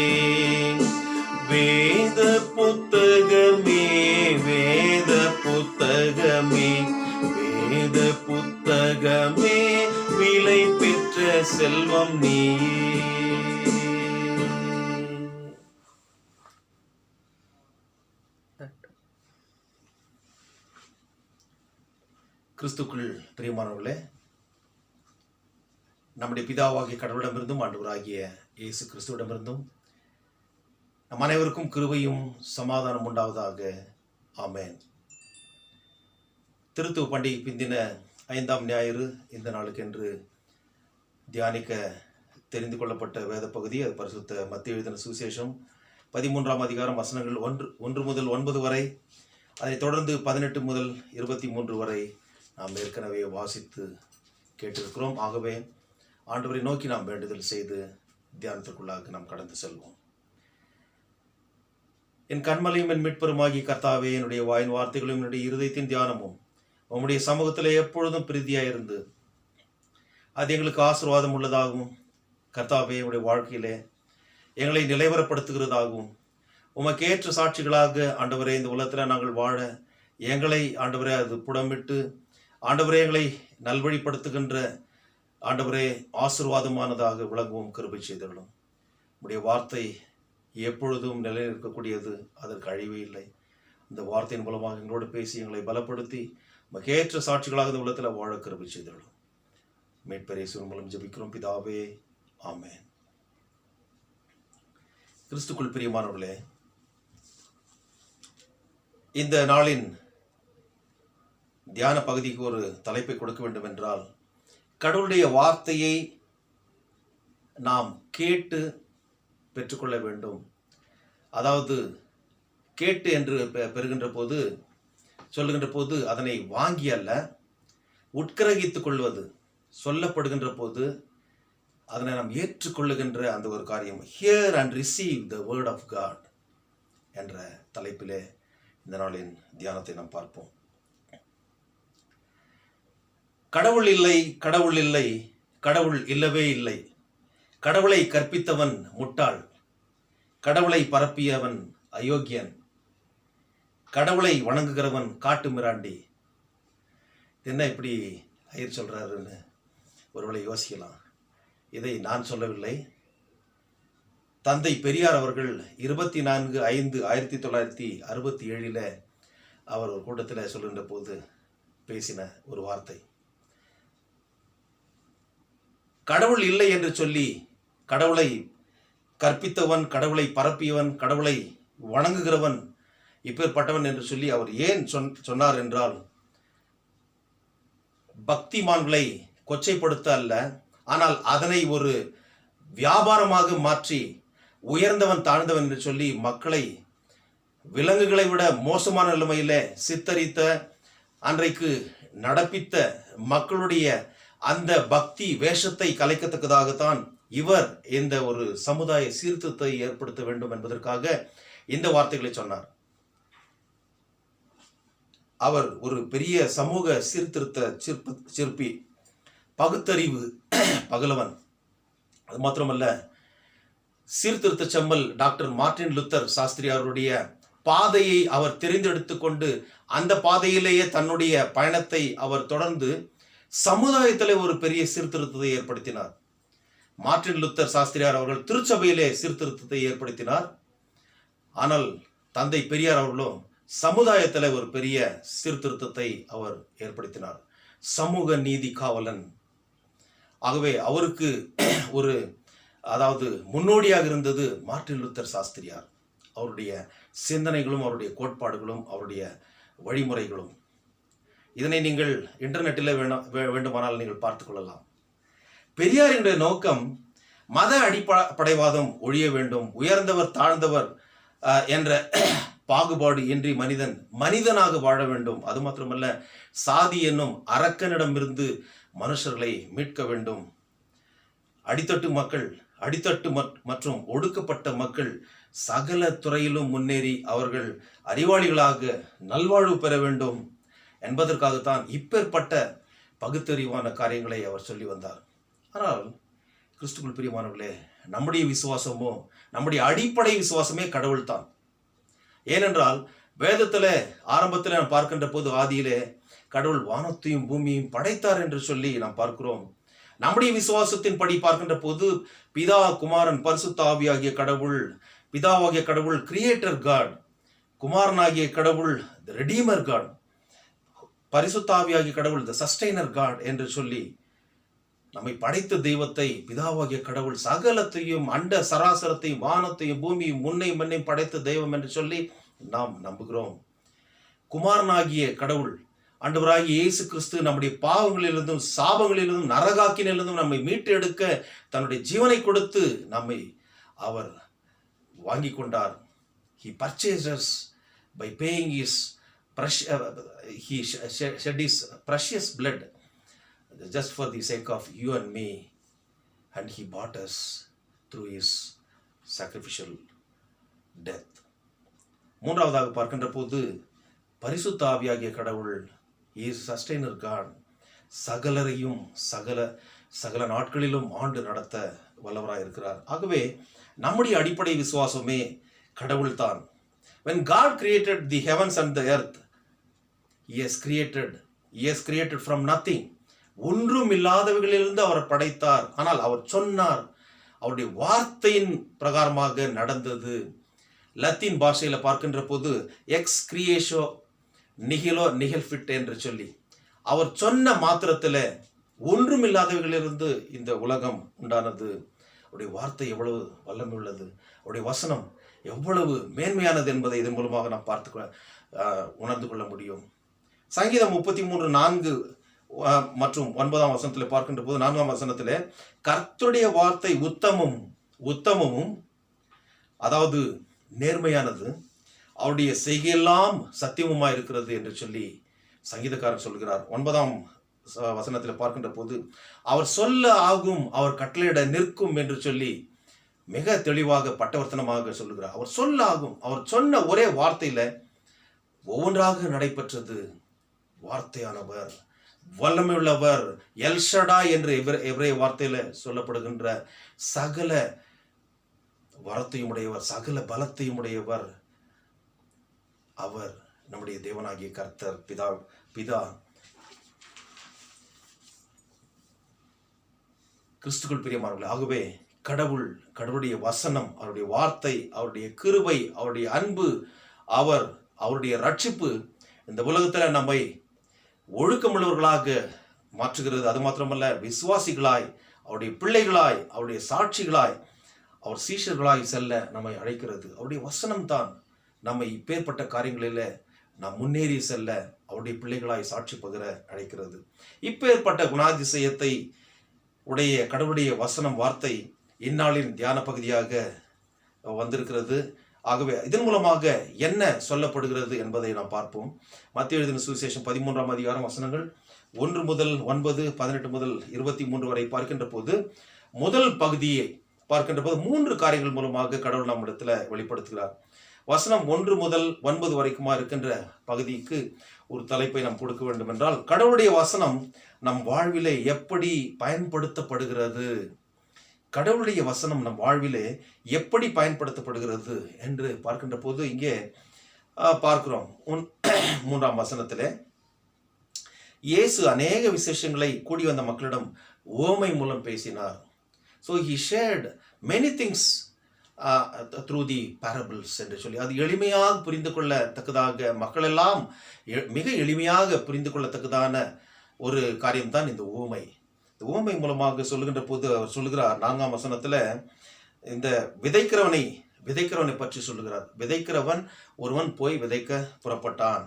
Speaker 2: வேத புத்தகமே வேத புத்தகமே வேத புத்தகமே விலை பெற்ற செல்வம் நீயே. கிறிஸ்துக்குள் பிரியமானவர்களே, நம்முடைய பிதாவாகிய கடவுளிடமிருந்தும் ஆண்டவராகிய இயேசு கிறிஸ்துவிடமிருந்தும் நம் அனைவருக்கும் கிருபையும் சமாதானம் உண்டாவதாக. ஆமென். திருத்துவ பண்டிகை பிந்தின 5ஆம் ஞாயிறு இந்த நாளுக்கென்று தியானிக்க தெரிந்து கொள்ளப்பட்ட வேத பகுதி அது பரிசுத்த மத்தேயு எழுதின சுவிசேஷம் 13ஆம் அதிகாரம் வசனங்கள் 1 முதல் 9 வரை, அதைத் தொடர்ந்து 18 முதல் 23 வரை நாம் ஏற்கனவே வாசித்து கேட்டிருக்கிறோம். ஆகவே ஆண்டவரை நோக்கி நாம் வேண்டுதல் செய்து தியானத்திற்குள்ளாக நாம் கடந்து செல்வோம். என் கண்மலையும் என் மீட்பருமாகிய கர்த்தாவே, என்னுடைய வாயின் வார்த்தைகளும் என்னுடைய இருதயத்தின் தியானமும் உம்முடைய சமூகத்தில் எப்பொழுதும் பிரீதியாயிருந்து அது எங்களுக்கு ஆசீர்வாதம் உள்ளதாகவும், கர்த்தாவே உடைய வாழ்க்கையிலே எங்களை நிலைவரப்படுத்துகிறதாகவும், உமக்கேற்ற சாட்சிகளாக ஆண்டவரே இந்த உலகத்தில் நாங்கள் வாழ எங்களை ஆண்டவரே அது புடமிட்டு ஆண்டவரே எங்களை நல்வழிப்படுத்துகின்ற ஆண்டவரே ஆசீர்வாதமானதாக விளங்குவோம் கிருபை செய்தவர்களும். உடைய வார்த்தை எப்பொழுதும் நிலைநிற்கக்கூடியது, அதற்கு அழிவே இல்லை. இந்த வார்த்தையின் மூலமாக எங்களோடு பேசி எங்களை பலப்படுத்தி மகேற்ற சாட்சிகளாக இந்த உள்ளத்தில் வாழ கிருபை செய்தவர்களும் மீட்பர் இயேசுவின் மூலம் ஜெபிக்கிறோம் பிதாவே. ஆமென். கிறிஸ்துக்குள் பிரியமானவர்களே, இந்த நாளின் தியான பகுதிக்கு ஒரு தலைப்பை கொடுக்க வேண்டும் என்றால், கடவுளுடைய வார்த்தையை நாம் கேட்டு பெற்றுக்கொள்ள வேண்டும். அதாவது கேட்டு என்று பெறுகின்ற போது சொல்லுகின்ற போது அதனை வாங்கி அல்ல, உட்கிரகித்துக் கொள்வது. சொல்லப்படுகின்ற போது அதனை நாம் ஏற்றுக்கொள்ளுகின்ற அந்த ஒரு காரியம். Hear and receive the word of God என்ற தலைப்பிலே இந்த நாளின் தியானத்தை நாம் பார்ப்போம். கடவுள் இல்லை, கடவுள் இல்லை, கடவுள் இல்லவே இல்லை. கடவுளை கற்பித்தவன் முட்டாள், கடவுளை பரப்பியவன் அயோக்கியன், கடவுளை வணங்குகிறவன் காட்டு மிராண்டி. என்ன இப்படி ஐயர் சொல்றாருன்னு ஒருவேளை யோசிக்கலாம். இதை நான் சொல்லவில்லை. தந்தை பெரியார் அவர்கள் 24/5/1967 அவர் ஒரு கூட்டத்தில் சொல்லுகின்ற போது பேசின ஒரு வார்த்தை. கடவுள் இல்லை என்று சொல்லி கடவுளை கற்பித்தவன், கடவுளை பரப்பியவன், கடவுளை வணங்குகிறவன் இப்பேற்பட்டவன் என்று சொல்லி அவர் ஏன் சொன்னார் என்றால், பக்திமான்களை கொச்சைப்படுத்த அல்ல, ஆனால் அதனை ஒரு வியாபாரமாக மாற்றி உயர்ந்தவன் தாழ்ந்தவன் என்று சொல்லி மக்களை விலங்குகளை விட மோசமான நிலைமையில சித்தரித்த, அன்றைக்கு நடப்பித்த மக்களுடைய அந்த பக்தி வேஷத்தை கலைக்கத்தக்கதாகத்தான் இவர் இந்த ஒரு சமுதாய சீர்திருத்தத்தை ஏற்படுத்த வேண்டும் என்பதற்காக இந்த வார்த்தைகளை சொன்னார். அவர் ஒரு பெரிய சமூக சீர்திருத்த சிற்பி, பகுத்தறிவு பகலவன். அது மாத்திரமல்ல, சீர்திருத்த செம்மல் டாக்டர் மார்ட்டின் லூத்தர் சாஸ்திரியாருடைய பாதையை அவர் தெரிந்தெடுத்து கொண்டு அந்த பாதையிலேயே தன்னுடைய பயணத்தை அவர் தொடர்ந்து சமுதாயத்தில் ஒரு பெரிய சீர்திருத்தத்தை ஏற்படுத்தினார். மார்ட்டின் லூத்தர் சாஸ்திரியார் அவர்கள் திருச்சபையிலே சீர்திருத்தத்தை ஏற்படுத்தினார். ஆனால் தந்தை பெரியார் அவர்களும் சமுதாயத்தில் ஒரு பெரிய சீர்திருத்தத்தை அவர் ஏற்படுத்தினார். சமூக நீதி காவலன். ஆகவே அவருக்கு ஒரு அதாவது முன்னோடியாக இருந்தது மார்ட்டின் லூத்தர் சாஸ்திரியார். அவருடைய சிந்தனைகளும் அவருடைய கோட்பாடுகளும் அவருடைய வழிமுறைகளும் இதனை நீங்கள் இன்டர்நெட்டில் வேண்டுமானால் நீங்கள் பார்த்து கொள்ளலாம். பெரியாரினுடைய நோக்கம் மத அடிப்படைவாதம் ஒழிய வேண்டும், உயர்ந்தவர் தாழ்ந்தவர் என்ற பாகுபாடு இன்றி மனிதனாக வாழ வேண்டும். அது மாத்திரமல்ல, சாதி என்னும் அரக்கனிடமிருந்து மனுஷர்களை மீட்க வேண்டும். அடித்தட்டு மற்றும் ஒடுக்கப்பட்ட மக்கள் சகல துறையிலும் முன்னேறி அவர்கள் அறிவாளிகளாக நல்வாழ்வு பெற வேண்டும் என்பதற்காகத்தான் இப்பேற்பட்ட பகுத்தறிவான காரியங்களை அவர் சொல்லி வந்தார். ஆனால் கிறிஸ்துவுக்குள் பிரியமானவர்களே, நம்முடைய விசுவாசமோ, நம்முடைய அடிப்படை விசுவாசமே கடவுள் தான். ஏனென்றால் வேதத்தில் ஆரம்பத்தில் நாம் பார்க்கின்ற போது ஆதியிலே கடவுள் வானத்தையும் பூமியையும் படைத்தார் என்று சொல்லி நாம் பார்க்கிறோம். நம்முடைய விசுவாசத்தின் படி பார்க்கின்ற போது பிதா, குமாரன், பரிசுத்த ஆவியாகிய கடவுள், பிதாவாகிய கடவுள் கிரியேட்டர் காட், குமாரனாகிய கடவுள் தி ரெடீமர் காட், பரிசுத்த ஆவியாகிய கடவுள் தி சஸ்டைனர் காட் என்று சொல்லி நம்மை படைத்த தெய்வத்தை, பிதாவாகிய கடவுள் சகலத்தையும் அண்ட சராசரத்தையும் வானத்தையும் பூமியும் முன்னையும் மண்ணையும் படைத்த தெய்வம் என்று சொல்லி நாம் நம்புகிறோம். குமாரனாகிய கடவுள் ஆண்டவராகிய இயேசு கிறிஸ்து நம்முடைய பாவங்களிலிருந்தும் சாபங்களிலிருந்தும் நரகாக்கினிலிருந்தும் நம்மை மீட்டு எடுக்க தன்னுடைய ஜீவனை கொடுத்து நம்மை அவர் வாங்கி கொண்டார். He purchased us by paying his he shed his precious blood just for the sake of you and me, and he bought us through his sacrificial death. மூன்றாவதாக பார்க்கின்ற போது பரிசுத்த ஆவியாகிய கடவுள் இஸ் சஸ்டைனர் காட், சகலரையும் சகல நாட்களிலும் ஆண்டு நடத்த வல்லவராக இருக்கிறார். ஆகவே நம்முடைய அடிப்படை விசுவாசமே கடவுள் தான். When God created the heavens and the earth, he has created from nothing. ஒன்றும் இல்லாதவைகளிலிருந்து அவர் படைத்தார். ஆனால் அவர் சொன்னார், அவருடைய வார்த்தையின் பிரகாரமாக நடந்தது. லத்தீன் பாஷையில் பார்க்கின்ற போது எக்ஸ் கிரியேஷோ நிகிலோ நிகழ்ஃபிட் என்று சொல்லி அவர் சொன்ன மாத்திரத்தில் ஒன்றும் இல்லாதவைகளிலிருந்து இந்த உலகம் உண்டானது. அவருடைய வார்த்தை எவ்வளவு வல்லமை உள்ளது, அவருடைய வசனம் எவ்வளவு மேன்மையானது என்பதை இதன் மூலமாக நாம் உணர்ந்து கொள்ள முடியும். சங்கீதம் 33:4 மற்றும் 9ஆம் வசனத்தில் பார்க்கின்ற போது 4ஆம் வசனத்தில் கர்த்தருடைய வார்த்தை உத்தமமும் அதாவது நேர்மையானது, அவருடைய செய்கையெல்லாம் சத்தியமுமாய் இருக்கிறது என்று சொல்லி சங்கீதக்காரன் சொல்கிறார். 9ஆம் வசனத்தில் பார்க்கின்ற போது அவர் சொல்ல ஆகும், அவர் கட்டளையிட நிற்கும் என்று சொல்லி மிக தெளிவாக பட்டவர்த்தனமாக சொல்லுகிறார். அவர் சொல்ல ஆகும், அவர் சொன்ன ஒரே வார்த்தையில ஒவ்வொன்றாக நடைபெற்றது. வார்த்தையானவர், வல்லமையுள்ளவர், எல்ஷடா என்று எபிரேய வார்த்தையில சொல்லப்படுகின்ற சகல வரத்தையும் உடையவர், சகல பலத்தையும் உடையவர் அவர் நம்முடைய தேவனாகிய கர்த்தர் பிதா கிறிஸ்துக்குள் பிரியமானவர்களே. ஆகவே கடவுளுடைய வசனம், அவருடைய வார்த்தை, அவருடைய கிருபை, அவருடைய அன்பு, அவருடைய ரட்சிப்பு இந்த உலகத்தில் நம்மை ஒழுக்கமுள்ளவர்களாக மாற்றுகிறது. அது மாத்திரமல்ல, விசுவாசிகளாய், அவருடைய பிள்ளைகளாய், அவருடைய சாட்சிகளாய், அவர் சீஷர்களாய் செல்ல நம்மை அழைக்கிறது. அவருடைய வசனம் தான் நம்மை இப்பேற்பட்ட காரியங்களில் நாம் முன்னேறி செல்ல அவருடைய பிள்ளைகளாய் சாட்சி பகிர அழைக்கிறது. இப்பேற்பட்ட குணாதிசயத்தை உடைய கடவுளுடைய வசனம், வார்த்தை இந்நாளின் தியான பகுதியாக வந்திருக்கிறது. ஆகவே இதன் மூலமாக என்ன சொல்லப்படுகிறது என்பதை நாம் பார்ப்போம். மத்தேயு எழுதின சுவிசேஷம் 13ஆம் அதிகாரம் வசனங்கள் 1 முதல் 9, 18 முதல் 23 வரை பார்க்கின்ற போது முதல் பகுதியை பார்க்கின்ற போது 3 காரியங்கள் மூலமாக கடவுள் நம்மிடத்துல வெளிப்படுத்துகிறார். வசனம் 1 முதல் 9 வரைக்குமா இருக்கின்ற பகுதிக்கு ஒரு தலைப்பை நாம் கொடுக்க வேண்டும் என்றால், கடவுளுடைய வசனம் நம் வாழ்விலே எப்படி பயன்படுத்தப்படுகிறது, கடவுளுடைய வசனம் நம் வாழ்விலே எப்படி பயன்படுத்தப்படுகிறது என்று பார்க்கின்ற போது இங்கே பார்க்கிறோம். 3ஆம் வசனத்திலே இயேசு அநேக விசேஷங்களை கூடி வந்த மக்களிடம் உவமை மூலம் பேசினார். So he shared many things through the parables என்று சொல்லி அது எளிமையாக புரிந்து கொள்ளத்தக்கதாக, மக்கள் எல்லாம் மிக எளிமையாக புரிந்து கொள்ளத்தக்கதான ஒரு காரியம்தான் இந்த உவமை. இந்த உவமை மூலமாக சொல்லுகின்ற போது அவர் சொல்லுகிறார் 4ஆம் வசனத்தில் இந்த விதைக்கிறவனை பற்றி சொல்லுகிறார். விதைக்கிறவன் ஒருவன் போய் விதைக்க புறப்பட்டான்.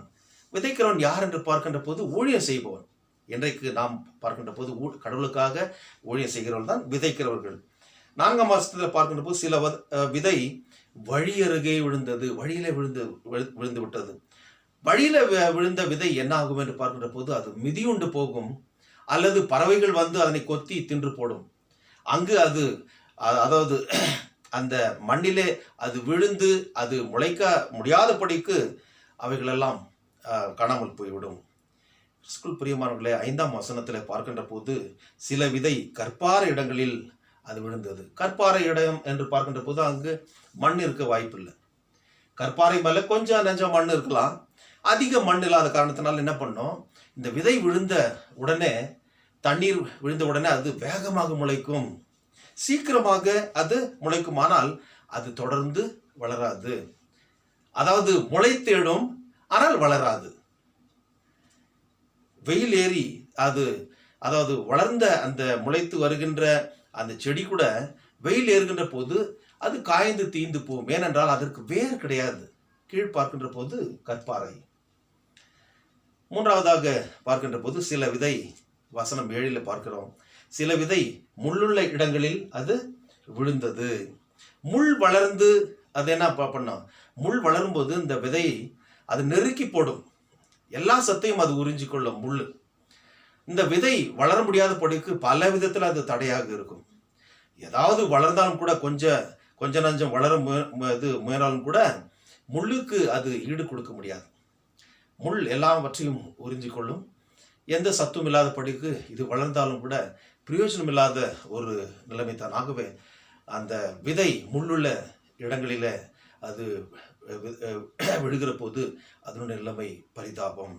Speaker 2: விதைக்கிறவன் யார் என்று பார்க்கின்ற போது ஊழியம் செய்பவன். இன்றைக்கு நாம் பார்க்கின்ற போது கடவுளுக்காக ஊழியம் செய்கிறவர்கள் தான் விதைக்கிறவர்கள். 4ஆம் வசனத்தில் பார்க்கின்ற போது சில விதை வழி அருகே விழுந்தது, வழியில விழுந்து விட்டது. வழியில விழுந்த விதை என்ன ஆகும் என்று பார்க்கின்ற போது அது மிதியுண்டு போகும், அல்லது பறவைகள் வந்து அதனை கொத்தி தின்று போடும். அங்கு அது அதாவது அந்த மண்ணிலே அது விழுந்து அது முளைக்க முடியாதபடிக்கு அவைகளெல்லாம் காணாமல் போய்விடும். ஸ்கூல் பிரியமானவர்களே, 5ஆம் வசனத்தில் பார்க்கின்ற போது சில விதை கற்பாறை இடங்களில் அது விழுந்தது. கற்பாறை இடம் என்று பார்க்கின்ற போது அங்கு மண் இருக்க வாய்ப்பில்லை. கற்பாறை மேலே கொஞ்சம் நெஞ்சம் மண் இருக்கலாம். அதிக மண் இல்லாத காரணத்தினால என்ன பண்ணோம், இந்த விதை விழுந்த உடனே, தண்ணீர் விழுந்த உடனே அது வேகமாக முளைக்கும், சீக்கிரமாக அது முளைக்கும். ஆனால் அது தொடர்ந்து வளராது. அதாவது முளை தேடும், ஆனால் வளராது. வெயில் ஏறி அது அதாவது வளர்ந்த அந்த முளைத்து வருகின்ற அந்த செடி கூட வெயில் ஏறுகின்ற போது அது காய்ந்து தீந்து போகும். ஏனென்றால் அதற்கு வேர் கிடையாது. கீழ் பார்க்கின்ற போது கற்பாறை. 3ஆவதாக பார்க்கின்ற போது சில விதை, வசனம் 7 பார்க்கிறோம், சில விதை முள்ளுள்ள இடங்களில் அது விழுந்தது. முள் வளர்ந்து அது என்ன பண்ணோம், முள் வளரும்போது இந்த விதையை அது நெருக்கி போடும், எல்லா சத்தையும் அது உறிஞ்சிக்கொள்ளும் முள். இந்த விதை வளர முடியாத படிக்கு பல விதத்தில் அது தடையாக இருக்கும். ஏதாவது வளர்ந்தாலும் கூட கொஞ்சம் நஞ்சம் வளர முயன்றாலும் கூட முள்ளுக்கு அது ஈடு கொடுக்க முடியாது. முள் எல்லாவற்றையும் உறிஞ்சிக்கொள்ளும். எந்த சத்தும் இல்லாத படிக்கு இது வளர்ந்தாலும் கூட பிரயோஜனம் இல்லாத ஒரு நிலைமை தான். ஆகவே அந்த விதை முள்ளுள்ள இடங்களில் அது விழுகிற போது அதனுடைய நிலைமை பரிதாபம்.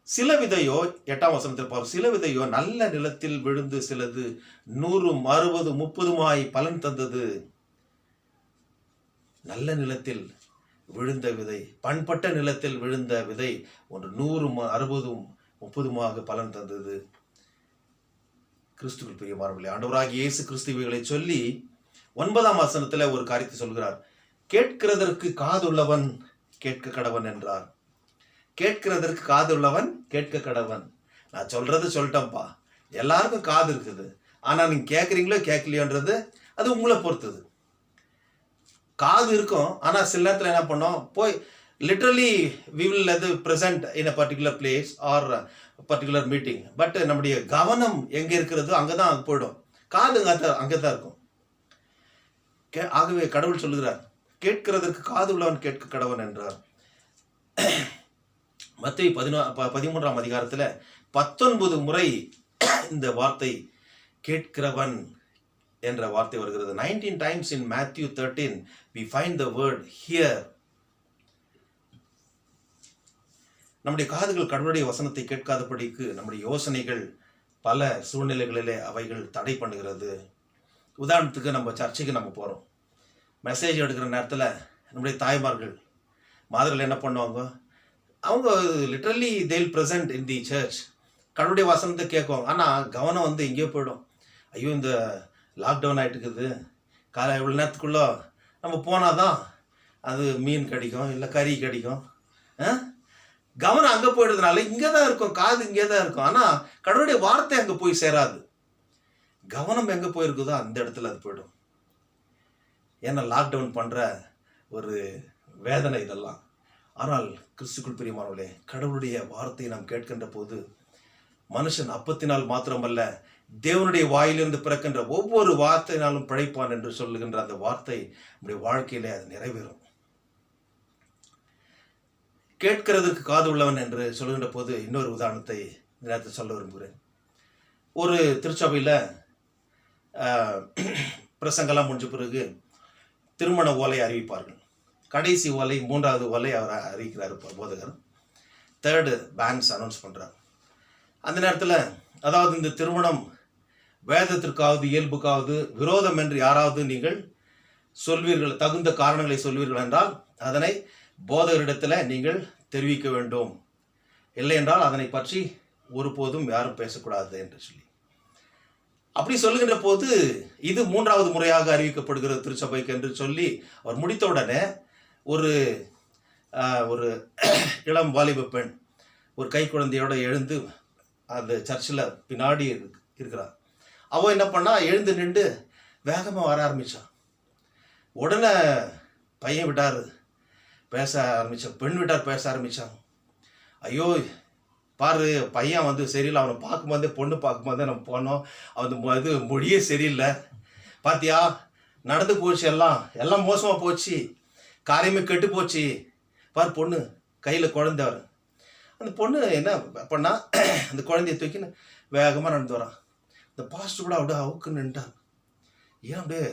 Speaker 2: சில விதையோ 8ஆம் வசனத்தில் பார்ப்போம், சில விதையோ நல்ல நிலத்தில் விழுந்து சிலது 100, 60, 30 பலன் தந்தது. நல்ல நிலத்தில் விழுந்த விதை, பண்பட்ட நிலத்தில் விழுந்த விதை ஒன்று 100, 60, 30 பலன் தந்தது. கிறிஸ்துவில் பிரியமானவர்களே, ஆண்டவராகிய இயேசு கிறிஸ்துவைகளை சொல்லி 9ஆம் வசனத்தில் ஒரு காரியத்தை சொல்கிறார். கேட்கிறதற்கு காதுள்ளவன் கேட்க கடவன் என்றார். கேட்கிறதற்கு காது உள்ளவன் கேட்க கடவன். நான் சொல்றது சொல்லிட்டேன்ப்பா, எல்லாருக்கும் காது இருக்குது, ஆனா நீங்க கேட்குறீங்களோ கேட்கலையோன்றது அது உங்களை பொறுத்தது. காது இருக்கும், ஆனா சில நேரத்தில் என்ன பண்ணோம், போய் லிட்ரலி வி வில் அது present in a particular place R particular meeting, but நம்முடைய கவனம் எங்கே இருக்கிறதோ அங்கே தான் அது போயிடும். காது அங்கே தான் இருக்கும். ஆகவே கடவுள் சொல்லுகிறார், கேட்கிறதற்கு காது உள்ளவன் கேட்க கடவன் என்றார். மத்தேயு 13ஆம் அதிகாரத்தில் 19 முறை இந்த வார்த்தை கேட்கிறவன் என்ற வார்த்தை வருகிறது. 19 times in Matthew 13 we find the word hear. நம்முடைய காதுகள் கடவுளுடைய வசனத்தை கேட்காதபடிக்கு நம்முடைய யோசனைகள் பல சூழ்நிலைகளிலே அவைகள் தடை பண்ணுகிறது. உதாரணத்துக்கு நம்ம சர்ச்சைக்கு நம்ம போகிறோம், மெசேஜ் எடுக்கிற நேரத்தில் நம்முடைய தாய்மார்கள் மாதர்கள் என்ன பண்ணுவாங்க, அவங்க லிட்ரலி தேல் ப்ரெசன்ட் இன் தி சர்ச், கடவுளுடைய வசனத்தை கேட்குவாங்க. ஆனால் கவனம் வந்து எங்கேயோ போயிடும். ஐயோ இந்த லாக்டவுன் ஆகிட்டு இருக்குது, காலை இவ்வளோ நேரத்துக்குள்ளே நம்ம போனால் தான் அது மீன் கிடைக்கும், இல்லை கறி கிடைக்கும். கவனம் அங்கே போயிடுறதுனால இங்கே தான் இருக்கும், காது இங்கே தான் இருக்கும், ஆனால் கடவுளுடைய வார்த்தை அங்கே போய் சேராது. கவனம் எங்கே போயிருக்குதோ அந்த இடத்துல அது போயிடும். ஏன்னா லாக்டவுன் பண்ணுற ஒரு வேதனை இதெல்லாம். ஆனால் கிறிஸ்துக்குள் பிரியமானவர்களே, கடவுளுடைய வார்த்தையை நாம் கேட்கின்ற போது மனுஷன் அப்பத்தினால் மாத்திரமல்ல தேவனுடைய வாயிலிருந்து பிறக்கின்ற ஒவ்வொரு வார்த்தையினாலும் பிழைப்பான் என்று சொல்லுகின்ற அந்த வார்த்தை நம்முடைய வாழ்க்கையிலே அது நிறைவேறும். கேட்கிறதுக்கு காது உள்ளவன் என்று சொல்லுகின்ற போது இன்னொரு உதாரணத்தை நேரத்தை சொல்ல விரும்புகிறேன். ஒரு திருச்சபையில் பிரசங்கெல்லாம் முடிஞ்ச பிறகு திருமண ஓலை அறிவிப்பார்கள். கடைசி ஓலை, 3வது ஓலை அவர் அறிவிக்கிறார் போதகர். 3rd பேன்ஸ் அனௌன்ஸ் பண்ணுறார். அந்த நேரத்தில் அதாவது இந்த திருமணம் வேதத்திற்காவது இயல்புக்காவது விரோதம் என்று யாராவது நீங்கள் சொல்வீர்கள், தகுந்த காரணங்களை சொல்வீர்கள் என்றால் அதனை போதகரிடத்தில் நீங்கள் தெரிவிக்க வேண்டும், இல்லை என்றால் அதனை பற்றி ஒருபோதும் யாரும் பேசக்கூடாது என்று சொல்லி அப்படி சொல்லுகின்ற போது இது 3வது முறையாக அறிவிக்கப்படுகிறது திருச்சபைக்கு என்று சொல்லி அவர் முடித்த உடனே ஒரு ஒரு இளம் வாலிப பெண் ஒரு கை குழந்தையோட எழுந்து அந்த சர்ச்சில் பின்னாடி இருக்கிறார். அவன் என்ன பண்ணா, எழுந்து நின்று வேகமாக வர ஆரம்பித்தான். உடனே பையன் விட்டார் பேச ஆரம்பித்தான், பெண் விட்டார் பேச ஆரம்பித்தான். ஐயோ பாரு, பையன் வந்து சரியில்லை, அவனை பார்க்கும்போதே பொண்ணு பார்க்கும்போதே நம்ம போனோம், அவன் இது மொழியே சரியில்லை, பாத்தியா நடந்து போச்சு, எல்லாம் மோசமாக போச்சு, காரியமே கெட்டு போச்சு, பார் பொண்ணு கையில் குழந்தை வர. அந்த பொண்ணு என்ன பண்ணா, அந்த குழந்தைய தூக்கின்னு வேகமாக நடந்து வரான். இந்த பாஸ்டர் கூட அப்படியே அவுக்கு நின்றான். ஏன் அப்படியே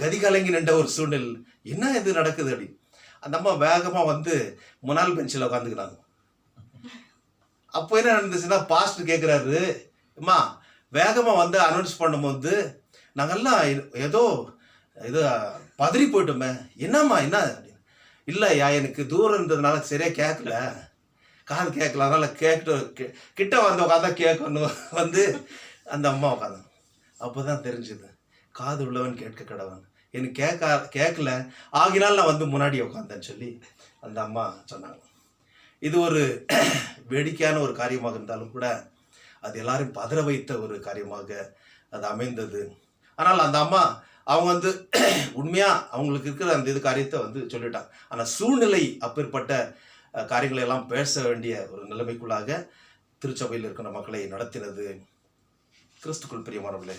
Speaker 2: கதி கலங்கி நின்ற ஒரு சூழ்நிலை, என்ன இது நடக்குது அப்படி. அந்த அம்மா வேகமாக வந்து முன்னாள் பெஞ்சில் உட்காந்துக்கிறாங்க. அப்போ என்ன நடந்துச்சுன்னா, பாஸ்டர் கேட்குறாரு, அம்மா வேகமாக வந்து அனௌன்ஸ் பண்ணும்போது நாங்கள்லாம் ஏதோ இது பதறி போயிட்டோமே, என்னம்மா என்ன அப்படின்னு. இல்லையா, எனக்கு தூரம் இருந்ததுனால சரியாக கேட்கல, காது கேட்கல, அதனால் கிட்ட வந்து உட்காந்தா கேட்கணும் வந்து அந்த அம்மா உட்காந்தாங்க. அப்போ தான் தெரிஞ்சுது, காது உள்ளவன் கேட்க கடவன், எனக்கு கேட்கல, ஆகினால் நான் வந்து முன்னாடி உட்காந்தேன்னு சொல்லி அந்த அம்மா சொன்னாங்க. இது ஒரு வேடிக்கையான ஒரு காரியமாக இருந்தாலும் கூட அது எல்லாரும் பதற வைத்த ஒரு காரியமாக அது அமைந்தது. ஆனால் அந்த அம்மா அவங்க வந்து உண்மையாக அவங்களுக்கு இருக்கிற அந்த இது காரியத்தை வந்து சொல்லிட்டாங்க. ஆனால் சூழ்நிலை அப்பேற்பட்ட காரியங்களை எல்லாம் பேச வேண்டிய ஒரு நிலைமைக்குள்ளாக திருச்சபையில் இருக்கிற மக்களை நடத்தினது. கிறிஸ்துக்குள் பிரியமானவர்களே,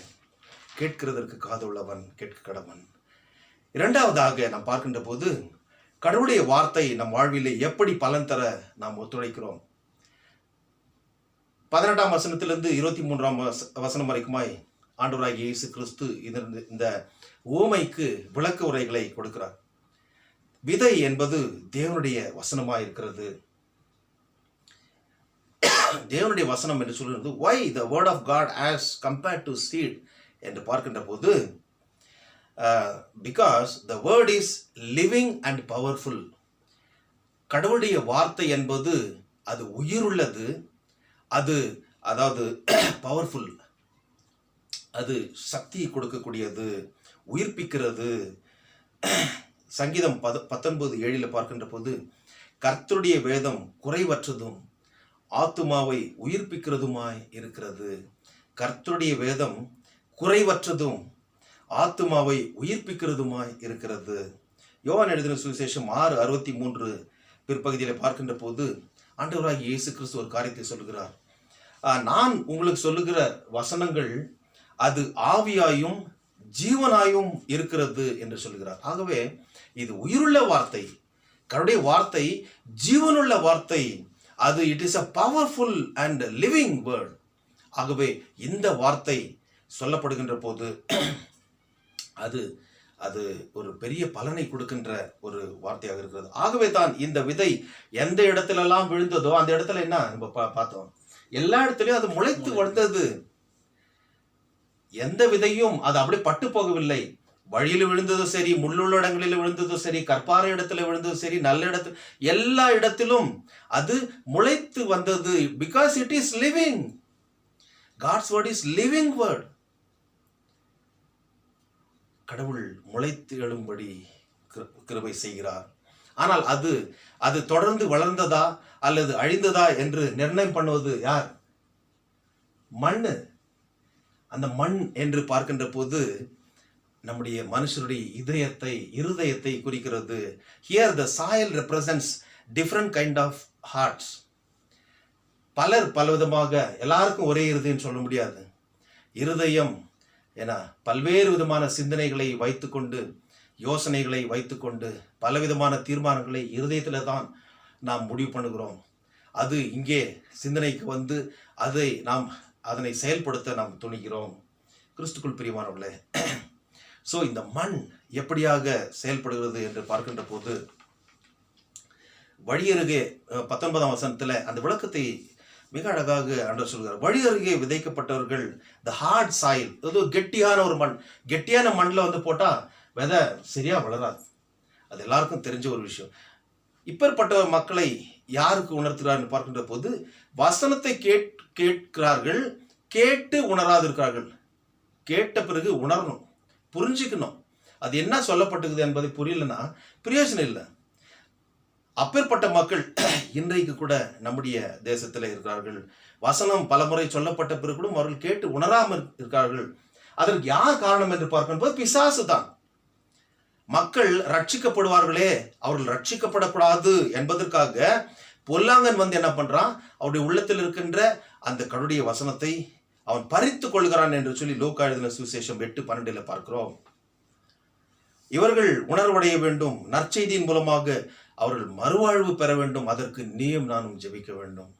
Speaker 2: கேட்கிறதற்கு காது உள்ளவன் கேட்க கடவன். 2வதாக நாம் பார்க்கின்ற போது, கடவுளுடைய வார்த்தை நம் வாழ்விலே எப்படி பலன் தர நாம் ஒத்துழைக்கிறோம். 18ஆம் வசனத்திலிருந்து 23ஆம் வசனம் வரைக்குமாய் ஆண்டவராகிய இயேசு கிறிஸ்து இந்த ஓமைக்கு விளக்க உரைகளை கொடுக்கிறார். விதை என்பது தேவனுடைய வசனமாய் இருக்கிறது. தேவனுடைய வசனம் என்று சொல்கிறது, why the word of God as compared to seed என்று பார்க்கின்ற போது, because the word is living and powerful. கடவுளுடைய வார்த்தை என்பது அது உயிருள்ளது, அது அதாவது பவர்ஃபுல், அது சக்தியை கொடுக்கக்கூடியது, உயிர்ப்பிக்கிறது. சங்கீதம் 19:7 பார்க்கின்ற போது, கர்த்தருடைய வேதம் குறைவற்றதும் ஆத்துமாவை உயிர்ப்பிக்கிறதுமாய் இருக்கிறது. கர்த்தருடைய வேதம் குறைவற்றதும் ஆத்துமாவை உயிர்ப்பிக்கிறதுமாய் இருக்கிறது. யோவான் எழுதின சுவிசேஷம் 6:63 பிற்பகுதியில் பார்க்கின்ற போது ஆண்டவராகிய இயேசு கிறிஸ்து ஒரு காரியத்தை சொல்லுகிறார். நான் உங்களுக்கு சொல்லுகிற வசனங்கள் அது ஆவியாயும் ஜீவனாயும் இருக்கிறது என்று சொல்லுகிறார். ஆகவே இது உயிருள்ள வார்த்தை, கடவுளுடைய வார்த்தை ஜீவனுள்ள வார்த்தை, அது it is a powerful and living word. ஆகவே இந்த வார்த்தை சொல்லப்படுகின்ற போது அது அது ஒரு பெரிய பலனை கொடுக்கின்ற ஒரு வார்த்தையாக இருக்கிறது. ஆகவே தான் இந்த விதை எந்த இடத்துலலாம் விழுந்ததோ அந்த இடத்துல என்ன நம்ம பார்த்தோம், எல்லா இடத்துலையும் அது முளைத்து வளர்ந்தது. எந்த விதையும் அது அப்படியே பட்டு போகவில்லை. வழியில் விழுந்ததும் சரி, முள்ளுள்ள இடங்களில் விழுந்ததும் சரி, கற்பாறை இடத்துல விழுந்ததும் சரி, நல்ல இடத்துல, எல்லா இடத்திலும் அது முளைத்து வந்தது. Because it is living. God's word is living word. கடவுள் முளைத்து எழும்படி கிருபை செய்கிறார். ஆனால் அது தொடர்ந்து வளர்ந்ததா அல்லது அழிந்ததா என்று நிர்ணயம் பண்ணுவது யார்? மண்ணு. அந்த மண் என்று பார்க்கின்ற போது நம்முடைய மனுஷருடைய இருதயத்தை குறிக்கிறது. Here the soil represents different kind of hearts. பலவிதமாக, எல்லாருக்கும் ஒரே இருதயம் சொல்ல முடியாது. இருதயம் ஏன்னா பல்வேறு விதமான சிந்தனைகளை வைத்துக்கொண்டு, யோசனைகளை வைத்துக்கொண்டு, பலவிதமான தீர்மானங்களை இருதயத்தில் தான் நாம் முடிவு பண்ணுகிறோம். அது இங்கே சிந்தனைக்கு வந்து அதனை செயல்படுத்த நாம் துணிகிறோம். கிறிஸ்துக்குள் பிரியமானவர்களே, ஸோ இந்த மண் எப்படியாக செயல்படுகிறது என்று பார்க்கின்ற போது, வழியருகே 19ஆம் வசனத்தில் அந்த விளக்கத்தை மிக அழகாக ஆண்டவர் சொல்கிறார். வழி அருகே விதைக்கப்பட்டவர்கள் த ஹார்ட் சாயில், அது கெட்டியான ஒரு மண். கெட்டியான மண்ணில் வந்து போட்டால் விதை சரியாக வளராது. அது எல்லாருக்கும் தெரிஞ்ச ஒரு விஷயம். இப்பேற்பட்ட மக்களை யாருக்கு உணர்த்துகிறார்னு பார்க்கின்ற போது, வசனத்தை கேட்கிறார்கள், கேட்டு உணராது இருக்கிறார்கள். கேட்ட பிறகு உணரணும், புரிஞ்சுக்கணும். அது என்ன சொல்லப்பட்டிருக்குது என்பதை புரியலன்னா பிரயோஜனம் இல்லை. அப்பேற்பட்ட மக்கள் இன்றைக்கு கூட நம்முடைய தேசத்தில் இருக்கிறார்கள். வசனம் பலமுறை சொல்லப்பட்ட பிறகு கூட அவர்கள் கேட்டு உணராமல் இருக்கிறார்கள். அதற்கு யார் காரணம் என்று பார்க்கும்போது பிசாசு தான். மக்கள் ரட்சிக்கப்படுவார்களே, அவர்கள் ரட்சிக்கப்படக்கூடாது என்பதற்காக பொல்லாங்கன் வந்து என்ன பண்றான், அவருடைய உள்ளத்தில் இருக்கின்ற அந்த கடவுளுடைய வசனத்தை அவன் பறித்து கொள்கிறான் என்று சொல்லி லூக்கா எழுதின சுவிசேஷம் 8:12 பார்க்கிறோம். இவர்கள் உணர்வடைய வேண்டும், நற்செய்தியின் மூலமாக அவர்கள் மறுவாழ்வு பெற வேண்டும். அதற்கு நீயும் நானும் ஜெபிக்க வேண்டும்.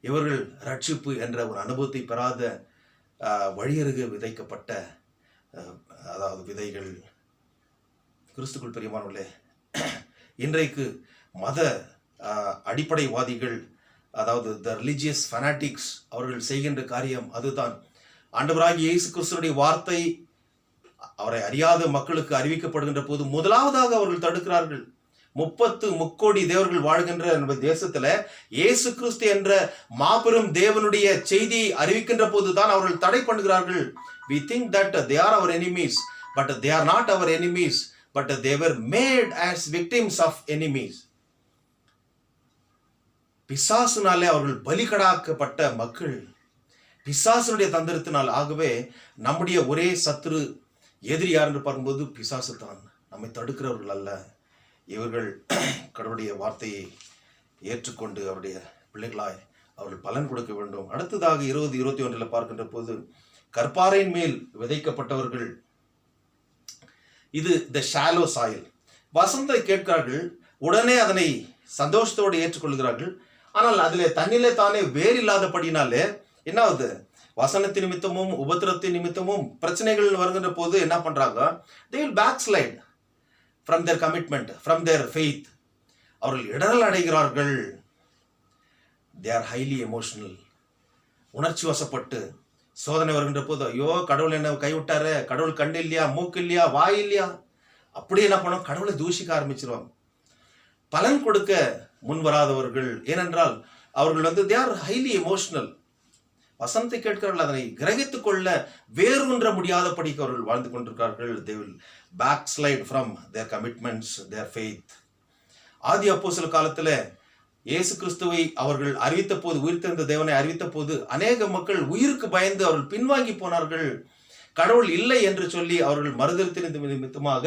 Speaker 2: இவர்கள் ரட்சிப்பு என்ற ஒரு அனுபவத்தை பெறாத வழியருகே விதைக்கப்பட்ட அதாவது விதைகள். கிறிஸ்துக்குள் பிரியமானவர்களே, இன்றைக்கு மத அடிப்படைவாதிகள், அதாவது த ரிலிஜியஸ் ஃபனாட்டிக்ஸ், அவர்கள் செய்கின்ற காரியம் அதுதான். ஆண்டவராகிய இயேசு கிறிஸ்துவினுடைய வார்த்தை அவரை அறியாத மக்களுக்கு அறிவிக்கப்படுகின்ற போது முதலாவதாக அவர்கள் தடுக்கிறார்கள். 30 முக்கோடி தேவர்கள் வாழ்கின்ற நம்ம தேசத்துல இயேசு கிறிஸ்து என்ற மாபெரும் தேவனுடைய செய்தியை அறிவிக்கின்ற போதுதான் அவர்கள் தடை பண்ணுகிறார்கள். We think that they are our enemies, but they are not our enemies, but they were made as victims of enemies. பிசாசுனாலே அவர்கள் பலிகடாக்கப்பட்ட மக்கள், பிசாசுடைய தந்திரத்தினால். ஆகவே நம்முடைய ஒரே சத்துரு எதிரி யார் என்று பார்க்கும்போது பிசாசு தான், நம்மை தடுக்கிறவர்கள் அல்ல. இவர்கள் கடவுளுடைய வார்த்தையை ஏற்றுக்கொண்டு அவருடைய பிள்ளைகளாய் அவர்கள் பலன் கொடுக்க வேண்டும். அடுத்ததாக 20:21 பார்க்கின்ற போது கற்பாறையின் மேல் விதைக்கப்பட்டவர்கள், இது த ஷாலோ சாயில். வசனத்தை கேட்கிறார்கள், உடனே அதனை சந்தோஷத்தோடு ஏற்றுக்கொள்கிறார்கள். ஆனால் அதிலே தன்னிலே தானே வேறு இல்லாதபடினாலே என்ன ஆகுது, வசனத்தின் நிமித்தமும் உபத்திரத்தின் நிமித்தமும் பிரச்சனைகள் வருகின்ற போது என்ன பண்றாங்க, they will backslide from their commitment, from their faith. அவர்கள் இடரல் அடைகிறார்கள். they are highly emotional. உணர்ச்சி வசப்பட்டு சோதனை வருகின்ற போது, ஐயோ கடவுள் என்ன கைவிட்டாரு, கடவுள் கண்டு இல்லையா, மூக்கு இல்லையா, வாய் இல்லையா, அப்படி என்ன பண்ணும், கடவுளை தூஷிக்க ஆரம்பிச்சிருவாங்க. பலன் கொடுக்க முன் வராதவர்கள், ஏனென்றால் அவர்கள் வந்து they are highly emotional. வசனத்தை கேட்கிறார்கள், அதனை கிரகித்துக் கொள்ள வேறொன்ற முடியாதபடிக்கு அவர்கள் வாழ்ந்து கொண்டிருக்கிறார்கள். they will backslide from their commitments, their faith. ஆதி அப்போஸ்தலர் காலத்துல இயேசு கிறிஸ்துவை அவர்கள் அறிவித்த போது, உயிர்த்தெழுந்த தேவனை அறிவித்த போது அநேக மக்கள் உயிருக்கு பயந்து அவர்கள் பின்வாங்கி போனார்கள். கடவுள் இல்லை என்று சொல்லி அவர்கள் மறுதலித்தின் நிமித்தமாக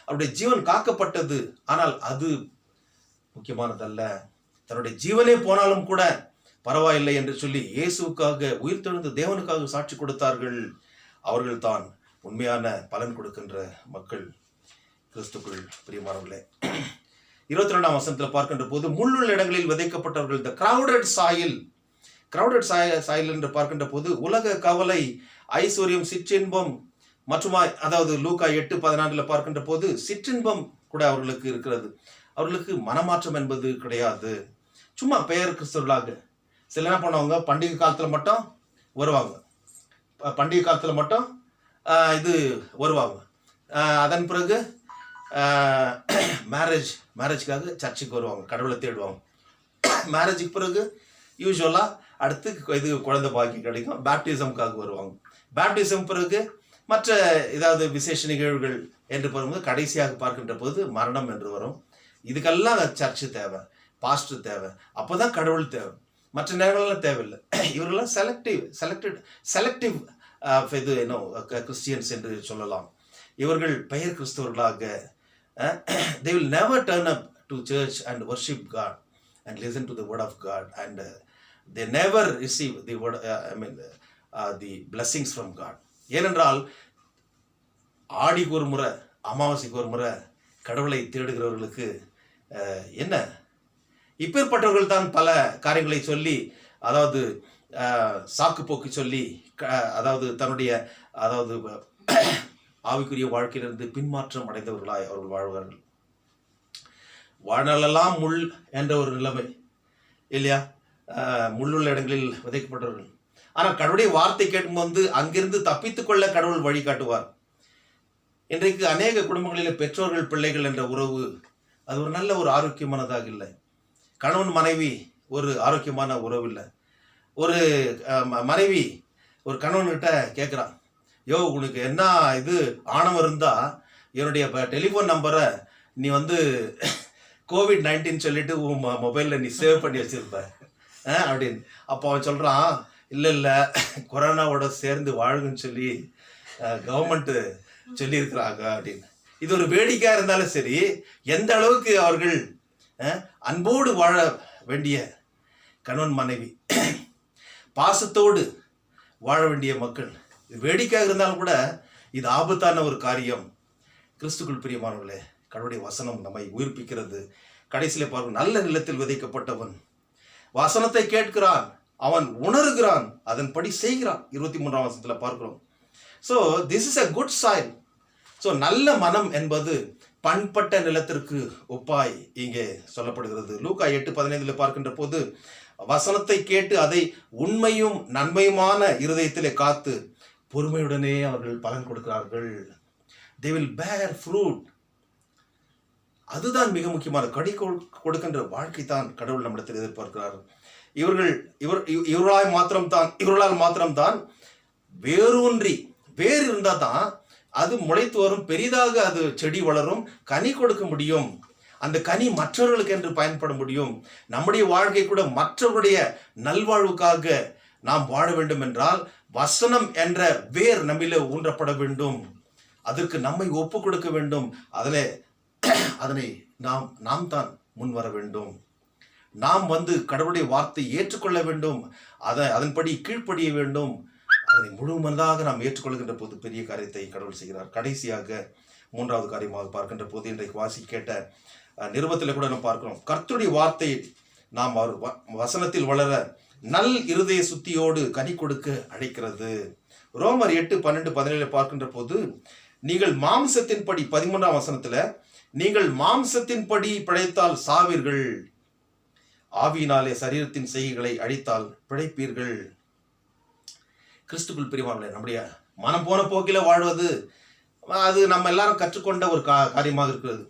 Speaker 2: அவருடைய ஜீவன் காக்கப்பட்டது. ஆனால் அது முக்கியமானதல்ல. தன்னுடைய ஜீவனே போனாலும் கூட பரவாயில்லை என்று சொல்லி இயேசுக்காக, உயிர்த்தெழுந்த தேவனுக்காக சாட்சி கொடுத்தார்கள். அவர்கள் தான் உண்மையான பலன் கொடுக்கின்ற மக்கள். கிறிஸ்துக்குள் பிரியமானவர்களே, 22ஆம் வசனத்தில் பார்க்கின்ற போது முள்ளுள்ள இடங்களில் விதைக்கப்பட்டவர்கள், த கிரவுடட் சாயில். கிரவுடட் சாயில் என்று பார்க்கின்ற போது உலக கவலை, ஐஸ்வர்யம், சிற்றின்பம் மற்றுமாய், அதாவது லூக்கா 8:14 பார்க்கின்ற போது சிற்றின்பம் கூட அவர்களுக்கு இருக்கிறது. அவர்களுக்கு மனமாற்றம் என்பது கிடையாது. சும்மா பெயர் கிறிஸ்தவர்களாக சில என்ன பண்ணுவாங்க, பண்டிகை காலத்தில் மட்டும் வருவாங்க, பண்டிகை காலத்தில் மட்டும் இது வருவாங்க. அதன் பிறகு மேரேஜ்க்காக சர்ச்சுக்கு வருவாங்க, கடவுளை தேடுவாங்க. மேரேஜுக்கு பிறகு யூஸ்வலாக அடுத்து இது குழந்தை பாக்கி கிடைக்கும், பேப்டிசம்காக வருவாங்க. பேப்டிசம் பிறகு மற்ற ஏதாவது விசேஷ நிகழ்வுகள் என்று வரும்போது கடைசியாக பார்க்கின்ற போது மரணம் என்று வரும். இதுக்கெல்லாம் சர்ச்சு தேவை, பாஸ்டர் தேவை, அப்போதான் கடவுள் தேவை. மற்ற நேரங்கள்லாம் தேவையில்லை. இவர்களெல்லாம் செலக்டிவ் இது என்ன கிறிஸ்டியன்ஸ் என்று சொல்லலாம். இவர்கள் பெயர் கிறிஸ்தவர்களாக they will never turn up to church and worship God and listen to the word of God, and they never receive the word, the blessings from God. ஏனென்றால் ஆடிக்கு ஒரு முறை, அமாவாசைக்கு ஒரு முறை கடவுளை தேடுகிறவர்களுக்கு என்ன, இப்பேற்பட்டவர்கள் தான் பல காரியங்களை சொல்லி, அதாவது சாக்கு போக்கு சொல்லி, அதாவது தன்னுடைய அதாவது ஆவிக்குரிய வாழ்க்கையிலிருந்து பின்மாற்றம் அடைந்தவர்களாய் அவர்கள் வாழ்வார்கள். வாழ்நாளெல்லாம் முள் என்ற ஒரு நிலைமை இல்லையா, முள்ளுள்ள இடங்களில் விதைக்கப்பட்டவர்கள். ஆனால் கடவுளுடைய வார்த்தை கேட்கும்போது அங்கிருந்து தப்பித்துக்கொள்ள கடவுள் வழிகாட்டுவார். இன்றைக்கு அநேக குடும்பங்களில் பெற்றோர்கள் பிள்ளைகள் என்ற உறவு அது ஒரு நல்ல ஒரு ஆரோக்கியமானதாக இல்லை. கணவன் மனைவி ஒரு ஆரோக்கியமான உறவு இல்லை. ஒரு மனைவி ஒரு கணவன்கிட்ட கேட்குறான், யோ உனக்கு என்ன இது ஆணவம் இருந்தால் என்னுடைய டெலிஃபோன் நம்பரை நீ வந்து COVID-19 சொல்லிட்டு உன் மொபைலில் நீ சேவ் பண்ணி வச்சுருப்ப அப்படின்னு. அப்போ அவன் சொல்கிறான், இல்லை இல்லை, கொரோனாவோட சேர்ந்து வாழுங்கன்னு சொல்லி கவர்மெண்ட்டு சொல்லியிருக்கிறாங்க அப்படின்னு. இது ஒரு வேடிக்கையாக இருந்தாலும் சரி, எந்த அளவுக்கு அவர்கள் அன்போடு வாழ வேண்டிய கணவன் மனைவி, பாசத்தோடு வாழ வேண்டிய மக்கள். இது வேடிக்கையாக இருந்தாலும் கூட இது ஆபத்தான ஒரு காரியம். கிறிஸ்துக்குள் பிரியமானவர்களே, கடவுளுடைய வசனம் நம்மை உயிர்ப்பிக்கிறது. கடைசியில் பார்க்கும், நல்ல நிலத்தில் விதைக்கப்பட்டவன் வசனத்தை கேட்கிறான், அவன் உணர்கிறான், அதன்படி செய்கிறான். 23ஆம் வசனத்தில் பார்க்கிறோம். So this is a good soil. So நல்ல மனம் என்பது பண்பட்ட நிலத்திற்கு ஒப்பாய் இங்கே சொல்லப்படுகிறது. லூக்கா 8:15 பார்க்கின்ற போது, வசனத்தை கேட்டு அதை உண்மையும் நன்மையுமான இருதயத்திலே காத்து பொறுமையுடனே அவர்கள் பலன் கொடுக்கிறார்கள். they will bear fruit. அதுதான் மிக முக்கியமான கடி கொடுக்கின்ற வாழ்க்கை தான் கடவுள் நம்மிடத்தில் எதிர்பார்க்கிறார். இவர்களால் மாத்திரம்தான் வேறு இருந்தால் தான் அது முளைத்து வரும், பெரிதாக அது செடி வளரும், கனி கொடுக்க முடியும். அந்த கனி மற்றவர்களுக்கு என்று பயன்பட முடியும். நம்முடைய வாழ்க்கை கூட மற்றவருடைய நல்வாழ்வுக்காக நாம் வாழ வேண்டும் என்றால் வசனம் என்ற வேர் நம்மிலே ஊன்றப்பட வேண்டும். அதற்கு நம்மை ஒப்பு கொடுக்க வேண்டும். அதனை நாம் தான் முன் வர வேண்டும். நாம் கடவுளுடைய வார்த்தையை ஏற்றுக்கொள்ள வேண்டும். அதன்படி கீழ்ப்படிய வேண்டும். அதனை முழுமனதாக நாம் ஏற்றுக்கொள்கின்ற போது பெரிய காரியத்தை கடவுள் செய்கிறார். கடைசியாக 3வது காரியமாக பார்க்கின்ற போது, இன்றைக்கு வாசி கேட்ட நிருபத்தில் கூட நாம் பார்க்கிறோம், கர்த்தருடைய வார்த்தை நாம் வசனத்தில் வளர நல் இருதய சுத்தியோடு கனி கொடுக்க அழைக்கிறது. ரோமர் 8:12-17 பார்க்கின்ற போது, நீங்கள் மாம்சத்தின்படி 13ஆம் வசனத்துல, நீங்கள் மாம்சத்தின்படி பிழைத்தால் சாவீர்கள், ஆவியினாலே சரீரத்தின் செய்கைகளை அழித்தால் பிழைப்பீர்கள். கிறிஸ்துக்குள் பிரியமானவர்களே, நம்முடைய மனம் போன போக்கில வாழ்வது அது நம்ம எல்லாரும் கற்றுக்கொண்ட ஒரு காரியமாக இருக்கிறது.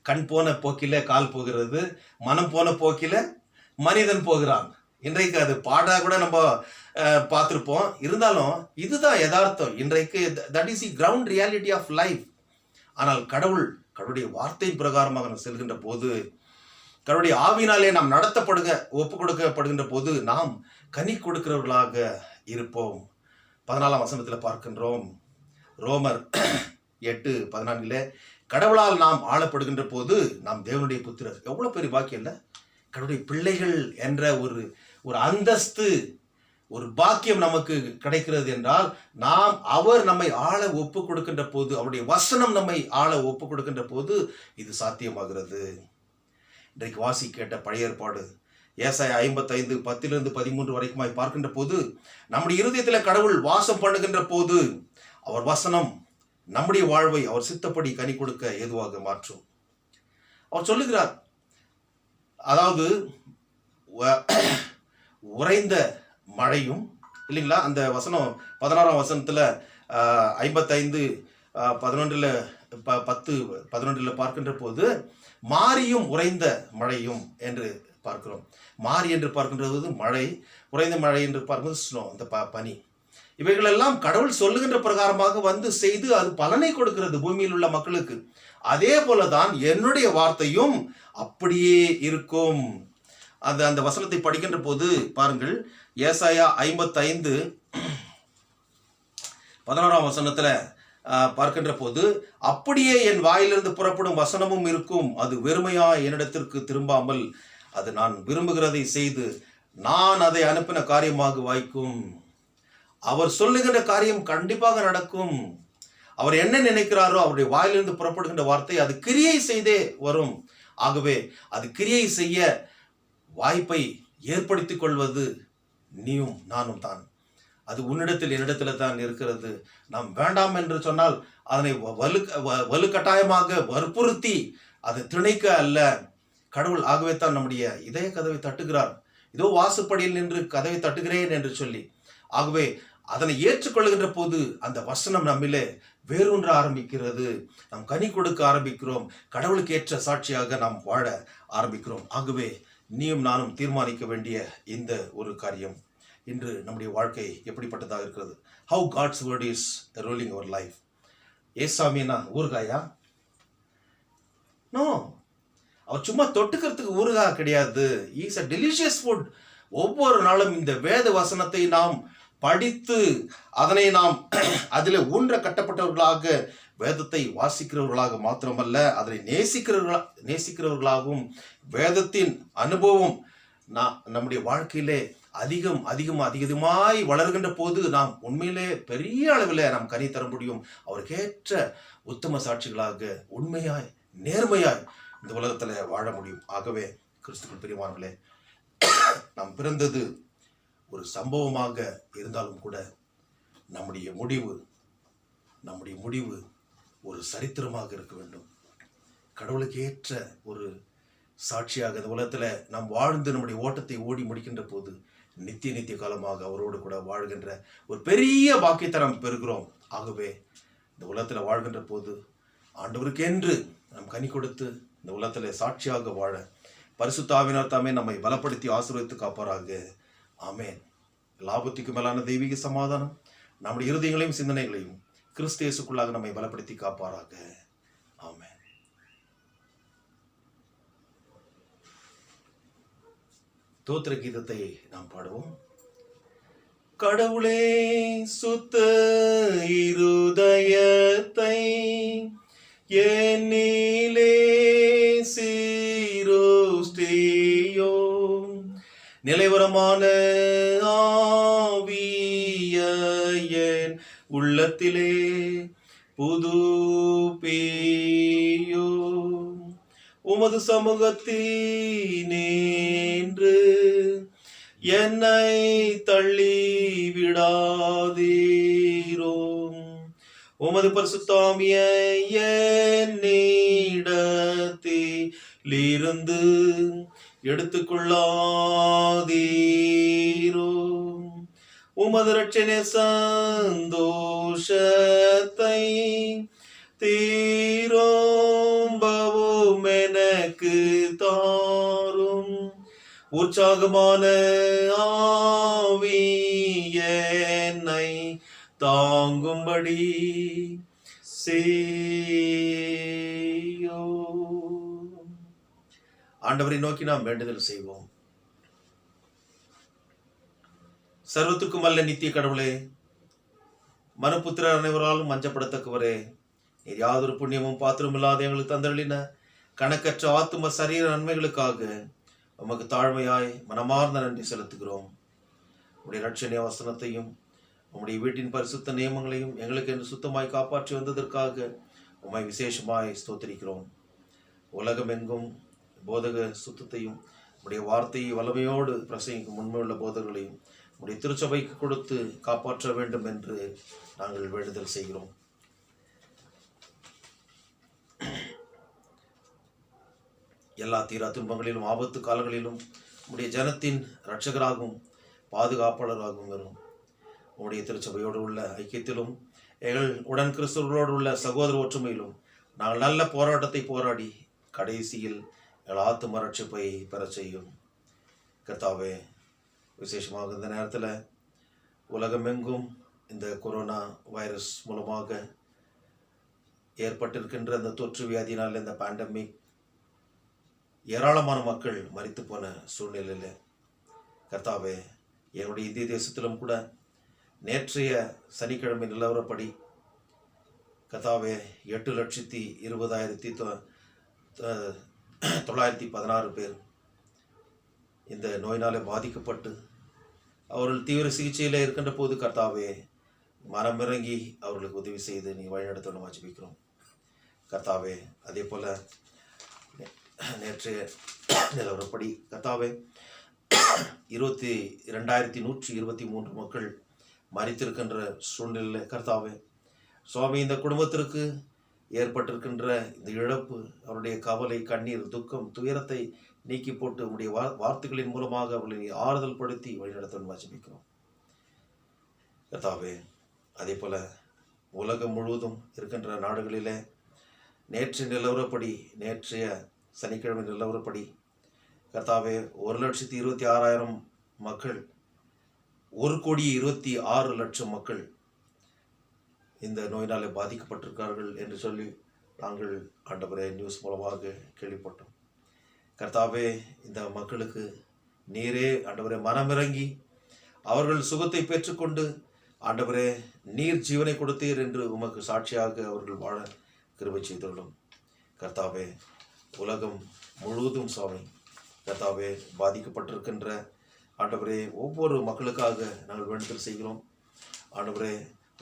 Speaker 2: கண் போன போக்கில கால் போகிறது, மனம் போன போக்கில மனிதன் போகிறான். இன்றைக்கு அது பாடாக கூட நம்ம பார்த்துருப்போம். இருந்தாலும் இதுதான் யதார்த்தம். இன்றைக்கு that is the ground reality of life. ஆனால் கடவுளுடைய வார்த்தை பிரகாரமாக நாம் செல்கின்ற போது, கடவுளுடைய ஆவினாலே நாம் ஒப்பு கொடுக்கப்படுகின்ற போது நாம் கனி கொடுக்கிறவர்களாக இருப்போம். 14ஆம் வசனத்தில் பார்க்கின்றோம், ரோமர் 8:14, கடவுளால் நாம் ஆளப்படுகின்ற போது நாம் தேவனுடைய புத்திரர். எவ்வளோ பெரிய பாக்கியம் இல்லை? கடவுளுடைய பிள்ளைகள் என்ற ஒரு அந்தஸ்து, ஒரு பாக்கியம் நமக்கு கிடைக்கிறது என்றால் அவர் நம்மை ஆள ஒப்பு கொடுக்கின்ற போது, அவருடைய வசனம் நம்மை ஆள ஒப்பு கொடுக்கின்ற போது இது சாத்தியமாகிறது. இன்றைக்கு வாசி கேட்ட பழைய ஏற்பாடு ஏசாயா 55:10-13 வரைக்குமாய் பார்க்கின்ற போது, நம்முடைய இருதயத்தில் கடவுள் வாசம் பண்ணுகின்ற போது அவர் வசனம் நம்முடைய வாழ்வை அவர் சித்தப்படி கனி கொடுக்க ஏதுவாக மாற்றும். அவர் சொல்லுகிறார், அதாவது உறைந்த மழையும் இல்லைங்களா, அந்த வசனம் 16ஆம் வசனத்தில் 55:11 பார்க்கின்ற போது மாரியும் உறைந்த மழையும் என்று பார்க்கிறோம். மாரி என்று பார்க்கின்றது மழை, உறைந்த மழை என்று பார்க்கிறது ஸ்னோ, அந்த பனி. இவைகளெல்லாம் கடவுள் சொல்லுகின்ற பிரகாரமாக செய்து அது பலனை கொடுக்கிறது பூமியில் உள்ள மக்களுக்கு. அதே போலதான் என்னுடைய வார்த்தையும் அப்படியே இருக்கும். அந்த வசனத்தை படிக்கின்ற போது பாருங்கள், ஏசாயா 55:11 வசனத்துல பார்க்கின்ற போது, அப்படியே என் வாயிலிருந்து புறப்படும் வசனமும் இருக்கும், அது வெறுமையா என்னிடத்திற்கு திரும்பாமல் அது நான் விரும்புகிறதை செய்து நான் அதை அனுப்பின காரியமாக வாய்க்கும். அவர் சொல்லுகின்ற காரியம் கண்டிப்பாக நடக்கும். அவர் என்ன நினைக்கிறாரோ அவருடைய வாயிலிருந்து புறப்படுகின்ற வார்த்தை அது கிரியை செய்தே வரும். ஆகவே அது கிரியை செய்ய வாய்ப்பை ஏற்படுத்திக் கொள்வது நீயும் நானும் தான். அது என்னிடத்தில் தான் இருக்கிறது. நாம் வேண்டாம் என்று சொன்னால் அதனை வலுக்கட்டாயமாக வற்புறுத்தி அதை திணைக்க அல்ல கடவுள். ஆகவே தான் நம்முடைய இதய கதவை தட்டுகிறார். இதோ வாசற்படியில் நின்று கதவை தட்டுகிறேன் என்று சொல்லி. ஆகவே அதனை ஏற்றுக்கொள்கின்ற போது அந்த வசனம் நம்மிலே வேரூன்ற ஆரம்பிக்கிறது. நாம் கனி கொடுக்க ஆரம்பிக்கிறோம். கடவுளுக்கு ஏற்ற சாட்சியாக நாம் வாழ ஆரம்பிக்கிறோம். ஆகவே நீயும் நானும் தீர்மானிக்க வேண்டிய இந்த ஒரு காரியம், இன்று நம்முடைய வாழ்க்கை எப்படிப்பட்டதாக இருக்கிறது? How God's word is ruling our life. ஏசாமின்னா ஊறுகாயா? நோ, அவர் சும்மா தொட்டுக்கிறதுக்கு ஊறுகாய் கிடையாது. Is a delicious food. ஒவ்வொரு நாளும் இந்த வேத வசனத்தை நாம் படித்து அதனை நாம் அதில் ஊன்ற கட்டப்பட்டவர்களாக, வேதத்தை வாசிக்கிறவர்களாக மாத்திரமல்ல, அதனை நேசிக்கிறவர்களாகவும், வேதத்தின் அனுபவம் நம்முடைய வாழ்க்கையிலே அதிகமாய் வளர்கின்ற போது நாம் உண்மையிலே பெரிய அளவில் நாம் கனி தர முடியும். அவருக்கேற்ற உத்தம சாட்சிகளாக உண்மையாய் நேர்மையாய் இந்த உலகத்தில் வாழ முடியும். ஆகவே கிறிஸ்துவுக்குள் பிரியமானவர்களே, நாம் பிறந்தது ஒரு சம்பவமாக இருந்தாலும் கூட நம்முடைய முடிவு ஒரு சரித்திரமாக இருக்க வேண்டும். கடவுளுக்கு ஏற்ற ஒரு சாட்சியாக இந்த உலகத்தில் நாம் வாழ்ந்து நம்முடைய ஓட்டத்தை ஓடி முடிக்கின்ற போது நித்திய காலமாக அவரோடு கூட வாழ்கின்ற ஒரு பெரிய பாக்கியத்தை நாம் பெறுகிறோம். ஆகவே இந்த உலகத்தில் வாழ்கின்ற போது ஆண்டவருக்கென்று நாம் கனி கொடுத்து இந்த உலகத்தில் சாட்சியாக வாழ பரிசுத்த ஆவியானவர் தாமே நம்மை பலப்படுத்தி ஆசீர்வதித்து காப்பாராக. ஆமென். லாபத்துக்கு மேலான தெய்வீக சமாதானம் நம்முடைய இருதயங்களையும் சிந்தனைகளையும் கிறிஸ்து இயேசுக்குள்ளாக நம்மை பலப்படுத்தி காப்பாராக. ஆமென். தோத்திர கீதத்தை நாம் பாடுவோம். கடவுளே சுத்த இருதயத்தை என்னிலே சீரோஸ்தியோ, நிலைவரமான ஆவியன் உள்ளத்திலே புதுப்பியோ, உமது சமூகத்தினின்று என்னை தள்ளி விடாதீரோ, உமது பரிசுத்தாவியை என்னிடத்திலிருந்து எடுத்துக்கொள்ளாதீரோ, உமது இரட்சணிய சந்தோஷத்தை தீரோம்பவும் எனக்கு தாரும், உற்சாகமான ஆவி என்னை தாங்கும்படி செய்யோ. ஆண்டவரை நோக்கி நாம் வேண்டுதல் செய்வோம். சர்வத்துக்கும் அல்ல நித்திய கடவுளே, மனுபுத்திரர் அனைவராலும் மஞ்சப்படத்தக்கவரே, நீர் யாதொரு புண்ணியமும் பாத்திரம் இல்லாத எங்களுக்கு தந்தளின கணக்கற்ற ஆத்தும சரீர நன்மைகளுக்காக உமக்கு தாழ்மையாய் மனமார்ந்த நன்றி செலுத்துகிறோம். உடைய இரட்சணிய வசனத்தையும் உம்முடைய வீட்டின் பரிசுத்த நியமங்களையும் எங்களுக்கு என்று சுத்தமாய் காப்பாற்றி வந்ததற்காக உம்மை விசேஷமாய் ஸ்தோத்திரிக்கிறோம். உலகமெங்கும் போதக சுத்தத்தையும் உடைய வார்த்தையை வல்லமையோடு பிரசங்கிக்கும் உண்மையுள்ள போதகர்களையும் உடைய திருச்சபைக்கு கொடுத்து காப்பாற்ற வேண்டும் என்று நாங்கள் வேண்டுதல் செய்கிறோம். எல்லா தீரா துன்பங்களிலும் ஆபத்து காலங்களிலும் உடைய ஜனத்தின் இரட்சகராகவும் பாதுகாப்பாளராகவும் வரும். உடைய திருச்சபையோடு உள்ள ஐக்கியத்திலும் எங்கள் உடன் கிறிஸ்தவர்களோடு உள்ள சகோதர ஒற்றுமையிலும் நாங்கள் நல்ல போராட்டத்தை போராடி கடைசியில் எங்கள் ஆத்தும ரட்சிப்பை பெற செய்யும். கர்த்தாவே, விசேஷமாக இந்த நேரத்தில் உலகமெங்கும் இந்த கொரோனா வைரஸ் மூலமாக ஏற்பட்டிருக்கின்ற இந்த தொற்று வியாதியினால், இந்த பேண்டமிக், ஏராளமான மக்கள் மரித்து போன சூழ்நிலையில் கர்த்தாவே, என்னுடைய இந்திய தேசத்திலும் கூட நேற்றைய சனிக்கிழமை நிலவரப்படி கர்த்தாவே 8,20,916 பேர் இந்த நோயினாலே பாதிக்கப்பட்டு அவர்கள் தீவிர சிகிச்சையில் இருக்கின்ற போது கர்த்தாவே, மனமிறங்கி அவர்களுக்கு உதவி செய்து நீ வழிநடத்தணும் வாசிப்பிக்கிறோம். கர்த்தாவே, அதே போல் நேற்றைய நிலவரப்படி கர்த்தாவே 22,123 மக்கள் மரித்திருக்கின்ற சூழ்நிலையில் கர்த்தாவே, சுவாமி, இந்த குடும்பத்திற்கு ஏற்பட்டிருக்கின்ற இந்த இழப்பு, அவருடைய கவலை, கண்ணீர், துக்கம், துயரத்தை நீக்கி போட்டு உடைய வார்த்தைகளின் மூலமாக அவர்களை ஆறுதல் படுத்தி வழிநடத்தணும் வாசிப்பிக்கிறோம். கர்த்தாவே, அதே போல் உலகம் முழுவதும் இருக்கின்ற நாடுகளிலே நேற்றைய சனிக்கிழமை நிலவரப்படி கர்த்தாவே 1,26,000 மக்கள் 1,26,00,000 மக்கள் இந்த நோயினாலே பாதிக்கப்பட்டிருக்கார்கள் என்று சொல்லி நாங்கள் ஆண்டவரே நியூஸ் மூலமாக கேள்விப்பட்டோம். கர்த்தாவே, இந்த மக்களுக்கு நீரே ஆண்டவரே மனமிறங்கி அவர்கள் சுகத்தை பெற்றுக்கொண்டு ஆண்டவரே நீர் ஜீவனை கொடுத்தீர் என்று உமக்கு சாட்சியாக அவர்கள் வாழ கிருபை செய்துள்ளோம். கர்த்தாவே, உலகம் முழுவதும் சுவாமி கர்த்தாவே பாதிக்கப்பட்டிருக்கின்ற ஆண்டவரே ஒவ்வொரு மக்களுக்காக நாங்கள் வேண்டுதல் செய்கிறோம். ஆண்டவரே,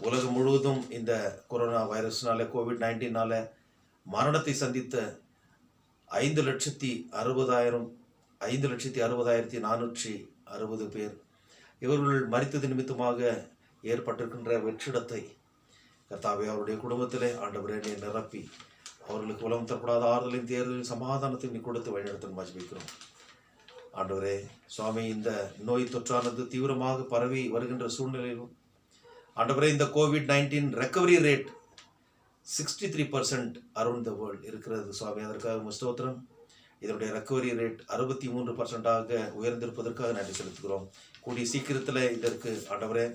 Speaker 2: உலகம் முழுவதும் இந்த கொரோனா வைரஸ்னால COVID-19 மரணத்தை சந்தித்த 5,60,460 பேர் இவர்கள் மரித்தது நிமித்தமாக ஏற்பட்டிருக்கின்ற வெற்றிடத்தை கர்த்தாவே அவருடைய குடும்பத்திலே ஆண்டவரே நீ நிரப்பி அவர்களுக்கு உலகம் தரப்படாத ஆறுதலையும் தேர்தலின் சமாதானத்தையும் நீ கொடுத்து வழிநடத்த வாசிக்கிறோம். ஆண்டவரே சுவாமி, இந்த நோய் தொற்றானது தீவிரமாக பரவி வருகின்ற சூழ்நிலையிலும் ஆண்டவரே இந்த COVID-19 recovery rate 63% around the world இருக்கிறது சுவாமி. அதற்காக ஸ்தோத்திரம். இதனுடைய ரெக்கவரி ரேட் 63% உயர்ந்திருப்பதற்காக நன்றி செலுத்துகிறோம். கூடிய சீக்கிரத்தில் இதற்கு ஆண்டவரே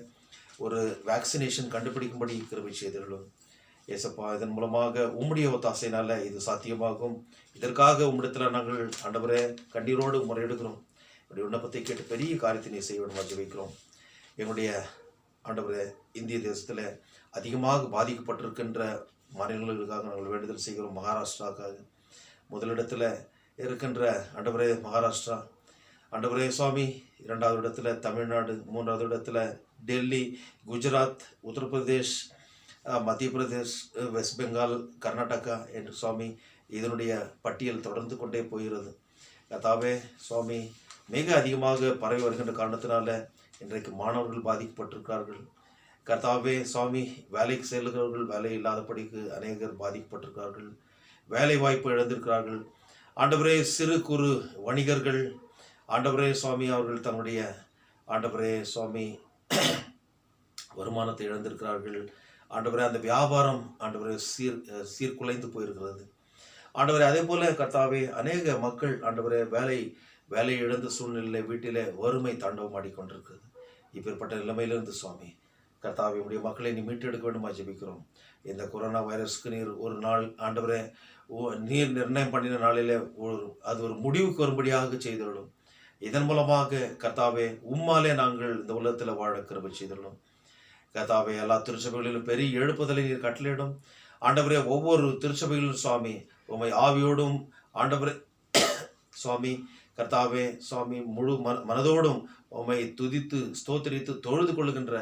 Speaker 2: ஒரு வேக்சினேஷன் கண்டுபிடிக்கும்படி கிருபை செய்திருக்கிறோம். ஏசப்பா, இதன் மூலமாக உம்முடைய ஒத்தாசையினால இது சாத்தியமாகும். இதற்காக உம்மிடத்தில் நாங்கள் ஆண்டவரே கண்ணீரோடு முறையிடுகிறோம். என்னுடைய விண்ணப்பத்தை கேட்டு பெரிய காரியத்தை நீ செய்ய வேண்டும் வைக்கிறோம். எங்களுடைய ஆண்டவரே இந்திய தேசத்தில் அதிகமாக பாதிக்கப்பட்டிருக்கின்ற மாநிலங்களுக்காக நாங்கள் வேண்டுதல் செய்கிறோம். மகாராஷ்டிராவுக்காக முதலிடத்தில் இருக்கின்ற ஆண்டவரே மகாராஷ்டிரா, ஆண்டவரே சுவாமி 2வது இடத்துல தமிழ்நாடு, 3வது இடத்துல டெல்லி, குஜராத், உத்தரப்பிரதேஷ், மத்திய பிரதேஷ், வெஸ்ட் பெங்கால், கர்நாடகா என்று சுவாமி இதனுடைய பட்டியல் தொடர்ந்து கொண்டே போகிறது. கர்த்தாவே சுவாமி, மிக அதிகமாக பரவி வருகின்ற காரணத்தினால இன்றைக்கு மாணவர்கள் பாதிக்கப்பட்டிருக்கிறார்கள். கர்த்தாவே சுவாமி, வேலைக்கு செல்கிறவர்கள் வேலை இல்லாதபடிக்கு அநேகர் பாதிக்கப்பட்டிருக்கிறார்கள். வேலை வாய்ப்பு இழந்திருக்கிறார்கள். ஆண்டவரே சிறு குறு வணிகர்கள் ஆண்டவரே சுவாமி அவர்கள் தன்னுடைய ஆண்டவரே சுவாமி வருமானத்தை இழந்திருக்கிறார்கள். ஆண்டவரே அந்த வியாபாரம் ஆண்டவரே சீர்குலைந்து போயிருக்கிறது. ஆண்டவரே அதே போல கர்த்தாவே அநேக மக்கள் ஆண்டவரே வேலை இழந்த சூழ்நிலை வீட்டிலே வறுமை தாண்டவம் ஆடிக்கொண்டிருக்கிறது. இப்பேற்பட்ட நிலைமையிலிருந்து சுவாமி கர்த்தாவே உடைய மக்களை நீ மீட்டெடுக்க வேண்டுமா ஜெபிக்கிறோம். இந்த கொரோனா வைரஸ்க்கு நீர் ஒரு நாள் ஆண்டவரே நீர் நிர்ணயம் பண்ணின நாளிலே அது ஒரு முடிவுக்கு வரும்படியாக செய்துள்ளோம். இதன் மூலமாக கர்த்தாவே உம்மாலே நாங்கள் இந்த உலகத்தில் வாழ கிருபை செய்துள்ளோம். கர்த்தாவே எல்லா திருச்சபைகளிலும் பெரிய எழுப்புதலை நீர் கட்டளையிடும். ஆண்டவரே ஒவ்வொரு திருச்சபைகளிலும் சுவாமி உம்மை ஆவியோடும் ஆண்டவரே சுவாமி கர்த்தாவே சுவாமி முழு மனதோடும் உம்மை துதித்து ஸ்தோத்திரித்து தொழுது கொள்ளுகின்ற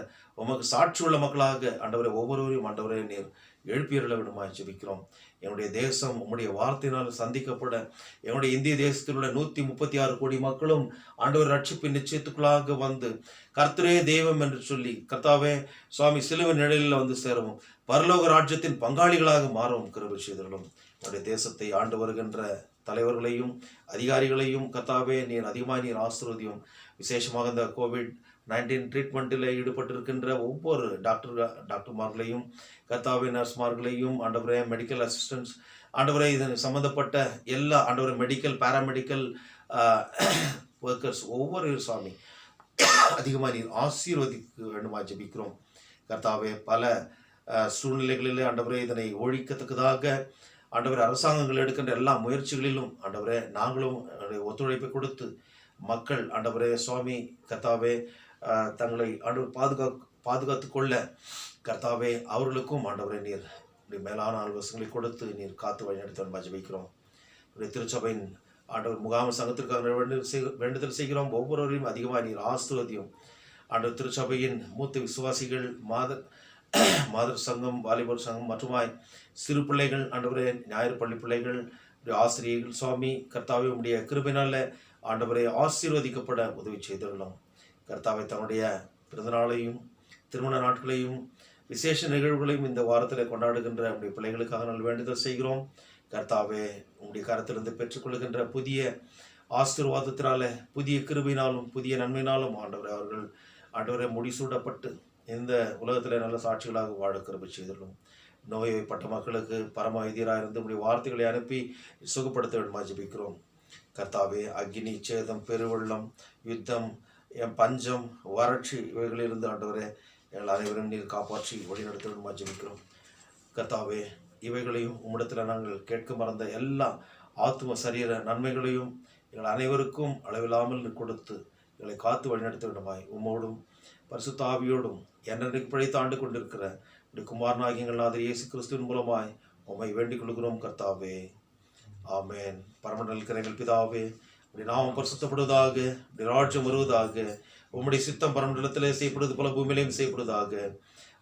Speaker 2: உமக்கு சாட்சியுள்ள மக்களாக ஆண்டவரே ஒவ்வொருவரையும் ஆண்டவரே நீர் எழுப்பியருள விடுமா ஜெபிக்கிறோம். என்னுடைய தேசம் உம்முடைய வார்த்தையினால் சந்திக்கப்பட என்னுடைய இந்திய தேசத்தில் உள்ள 136 கோடி மக்களும் ஆண்டவர் ரட்சிப்பின் நிச்சயத்துக்குள்ளாக வந்து கர்த்தரே தெய்வம் என்று சொல்லி கர்த்தாவே சுவாமி சிலுவை நிழலில் வந்து சேரவும் பரலோக ராஜ்யத்தின் பங்காளிகளாக மாறவும் கிருபை செய்திருளும். என்னுடைய தேசத்தை ஆண்டு வருகின்ற தலைவர்களையும் அதிகாரிகளையும் கர்த்தாவே நீர் அதிகமாக நீர் ஆசீர்வதியும். விசேஷமாக இந்த COVID-19 ட்ரீட்மெண்ட்டில் ஈடுபட்டிருக்கின்ற ஒவ்வொரு டாக்டர்மார்களையும் கர்த்தாவே நர்ஸ்மார்களையும் ஆண்டவரே மெடிக்கல் அசிஸ்டன்ட்ஸ் ஆண்டவரே இதன் சம்மந்தப்பட்ட எல்லா ஆண்டவரே மெடிக்கல் பேராமெடிக்கல் ஒர்க்கர்ஸ் ஒவ்வொரு சுவாமி அதிகமாக நீர் ஆசீர்வதிக்க வேண்டுமா ஜெபிக்கிறோம். கர்த்தாவே பல சூழ்நிலைகளிலே ஆண்டவரே இதனை ஒழிக்கத்தக்கதாக ஆண்டவரே அரசாங்கங்கள் எடுக்கின்ற எல்லா முயற்சிகளிலும் ஆண்டவரே நாங்களும் ஒத்துழைப்பை கொடுத்து மக்கள் ஆண்டவரே சுவாமி கர்த்தாவே தங்களை பாதுகாத்து கொள்ள கர்த்தாவே அவர்களுக்கும் ஆண்டவரே நீர் மேலான ஆலோசனைகளை கொடுத்து நீர் காத்து வழிநடத்த ஜெபிக்கிறோம். திருச்சபையின் ஆண்டவர் முகாம சங்கத்திற்காக வேண்டுதல் செய்கிறோம். ஒவ்வொருவரையும் அதிகமாக நீர் ஆசீர்வதியும். ஆண்டவர் திருச்சபையின் மூத்த விசுவாசிகள் மாதர் சங்கம், வாலிபர் சங்கம் மற்றுமாய் சிறு பிள்ளைகள் ஆண்டவரே ஞாயிறு பள்ளி பிள்ளைகள் ஆசிரியர்கள் சுவாமி கர்த்தாவே உடைய கிருபையினால ஆண்டவரை ஆசீர்வதிக்கப்பட உதவி செய்துள்ளோம். கர்த்தாவை தன்னுடைய பிறந்தநாளையும் திருமண நாட்களையும் விசேஷ நிகழ்வுகளையும் இந்த வாரத்தில் கொண்டாடுகின்ற நம்முடைய பிள்ளைகளுக்காக நாங்கள் வேண்டுதல் செய்கிறோம். கர்த்தாவே உங்களுடைய கரத்திலிருந்து பெற்றுக்கொள்கின்ற புதிய ஆசீர்வாதத்தினால புதிய கிருபையினாலும் புதிய நன்மையினாலும் அவர்கள் ஆண்டவரை முடிசூடப்பட்டு இந்த உலகத்தில் நல்ல சாட்சிகளாக வாழ கிருபை செய்துள்ளோம். நோய்வாய்ப்பட்ட மக்களுக்கு பரம வைத்தியராக இருந்து உங்களுடைய வார்த்தைகளை அனுப்பி சுகப்படுத்த வேண்டுமா ஜெபிக்கிறோம். கர்த்தாவே அக்னி சேதம் பெருவெள்ளம் யுத்தம் என் பஞ்சம், வறட்சி இவைகளிலிருந்து ஆண்டவரே எங்கள் அனைவரும் நீர் காப்பாற்றி வழிநடத்தணுமா ஜெபிக்கிறோம். கர்த்தாவே, இவைகளையும் உம்மிடத்தில் நாங்கள் கேட்க மறந்த எல்லா ஆத்தும சரீர நன்மைகளையும் எங்கள் அனைவருக்கும் அளவில்லாமல் கொடுத்து எங்களை காத்து வழிநடத்த வேண்டுமாய் உம்மோடும் பரிசுத்த ஆவியோடும் என்றென்றைக்கு பிழைத்து ஆண்டு கொண்டிருக்கிற உடைய குமாரனாகிய எங்கள் நாதர் இயேசு கிறிஸ்துவின் மூலமாய் உம்மை வேண்டிக் கொள்கிறோம் கர்த்தாவே. ஆமென். பரமண்டல இருக்கிற எங்கள் பிதாவே, உடைய நாமம் பரிசுத்தப்படுவதாக, உடைய ராஜ்யம் வருவதாக, உம்முடைய சித்தம் பரமண்டலத்திலே செய்யப்படுவது போல பூமியிலையும் செய்யப்படுவதாக.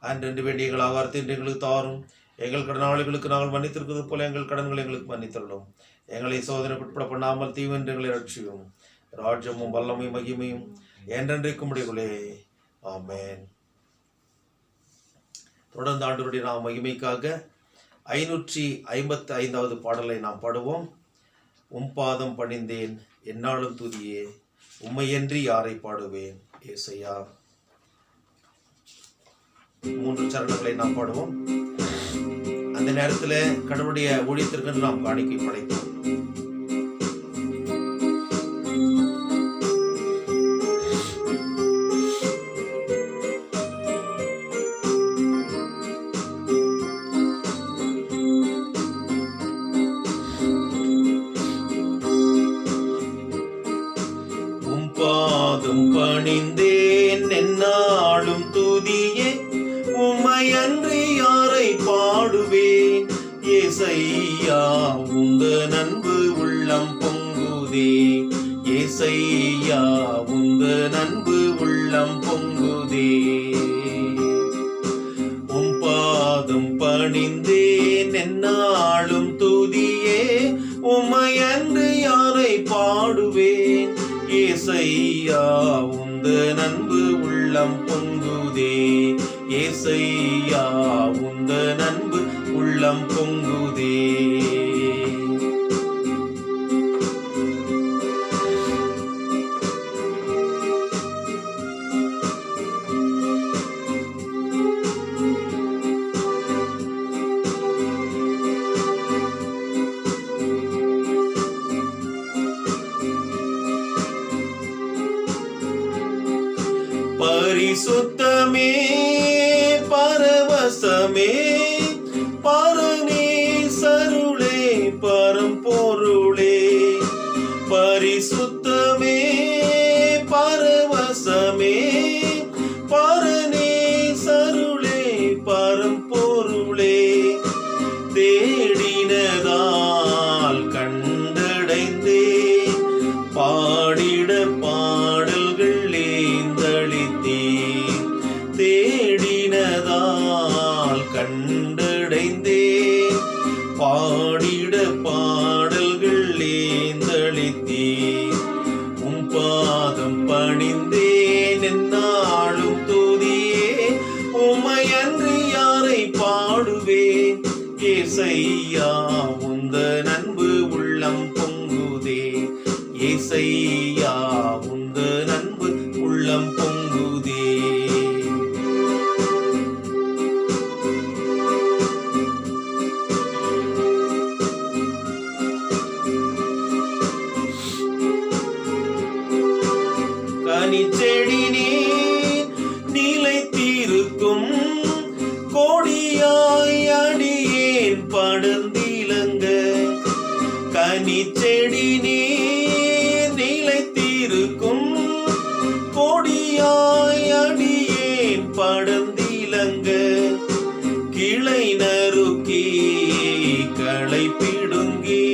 Speaker 2: அன்றென்று வேண்டிய எங்கள் ஆகாரத்தை இன்று எங்களுக்கு தாரும். எங்கள் கடனாளிகளுக்கு நாங்கள் மன்னித்திருக்கிறது போல எங்கள் கடன்களை எங்களுக்கு மன்னித்தள்ளும். எங்களை சோதனைக்கு உட்பட பண்ணாமல் தீவென்று எங்களை ரட்சியும். ராஜ்யமும் வல்லமையும் மகிமையும் என்றென்றைக்கும் உடையவளே. ஆமென். தொடர்ந்து ஆண்டவருடைய நாம் மகிமைக்காக 555வது பாடலை நாம் பாடுவோம். பாதம் பணிந்தேன் என்னாலும் துதியே, உம்மையன்றி யாரை பாடுவேன் ஏசையா. 3 சரணங்களை நாம் பாடுவோம். அந்த நேரத்தில் கடவுளுடைய ஊழியத்திற்கு நாம் காணிக்கை படைப்போம். பாதம் பணிந்தேன் என்னாலும் துதியே, உம்மையன்றி யாரை பாடுவேன் ஏசையா. உந்த நன்பு உள்ளம் பொங்குதே ஏசையா, உந்த நன்பு உள்ளம் பொங்குதே. பாதம் பணிந்தேன் என்னாலும் துதியே, உம்மையன்றி யாரை பாடுவேன் ஏசையா. உந்த நன்பு உள்ளம் பொங்குதே ஏசையா, உந்த நன்பு உள்ளம் பொங்குதே. பரிசுத்தமே பரவசமே பரனே சருளே பரம்பொருளே. பரிசுத்தமே பரவசமே பரனே சருளே பரம்பொருளே. தேடினதால் கண்டடைந்தே பாடிட பாடல்கள் ஏந்தளித்தே. தேடினதால் கண்டடைந்தே பாடிட பாடல்கள் ஏந்தளித்தே. பாதம் பணிந்தேன் என்னாலும் துதியே, உம்மையன்றி யாரை பாடுவேன் ஏசையா. உந்த நன்பு உள்ளம் பொங்குதே ஏசையா, உந்த நன்பு உள்ளம் பொங்குதே. கனிச்செடி நீர் நிலைத்திருக்கும் கொடியாய் அடியேன் படர்ந்திலங்க. கனிச்செடி நீர் நிலைத்திருக்கும் கொடியாய் அடியேன் படர்ந்திலங்க. கிளை நறுக்கி களை பிடுங்கி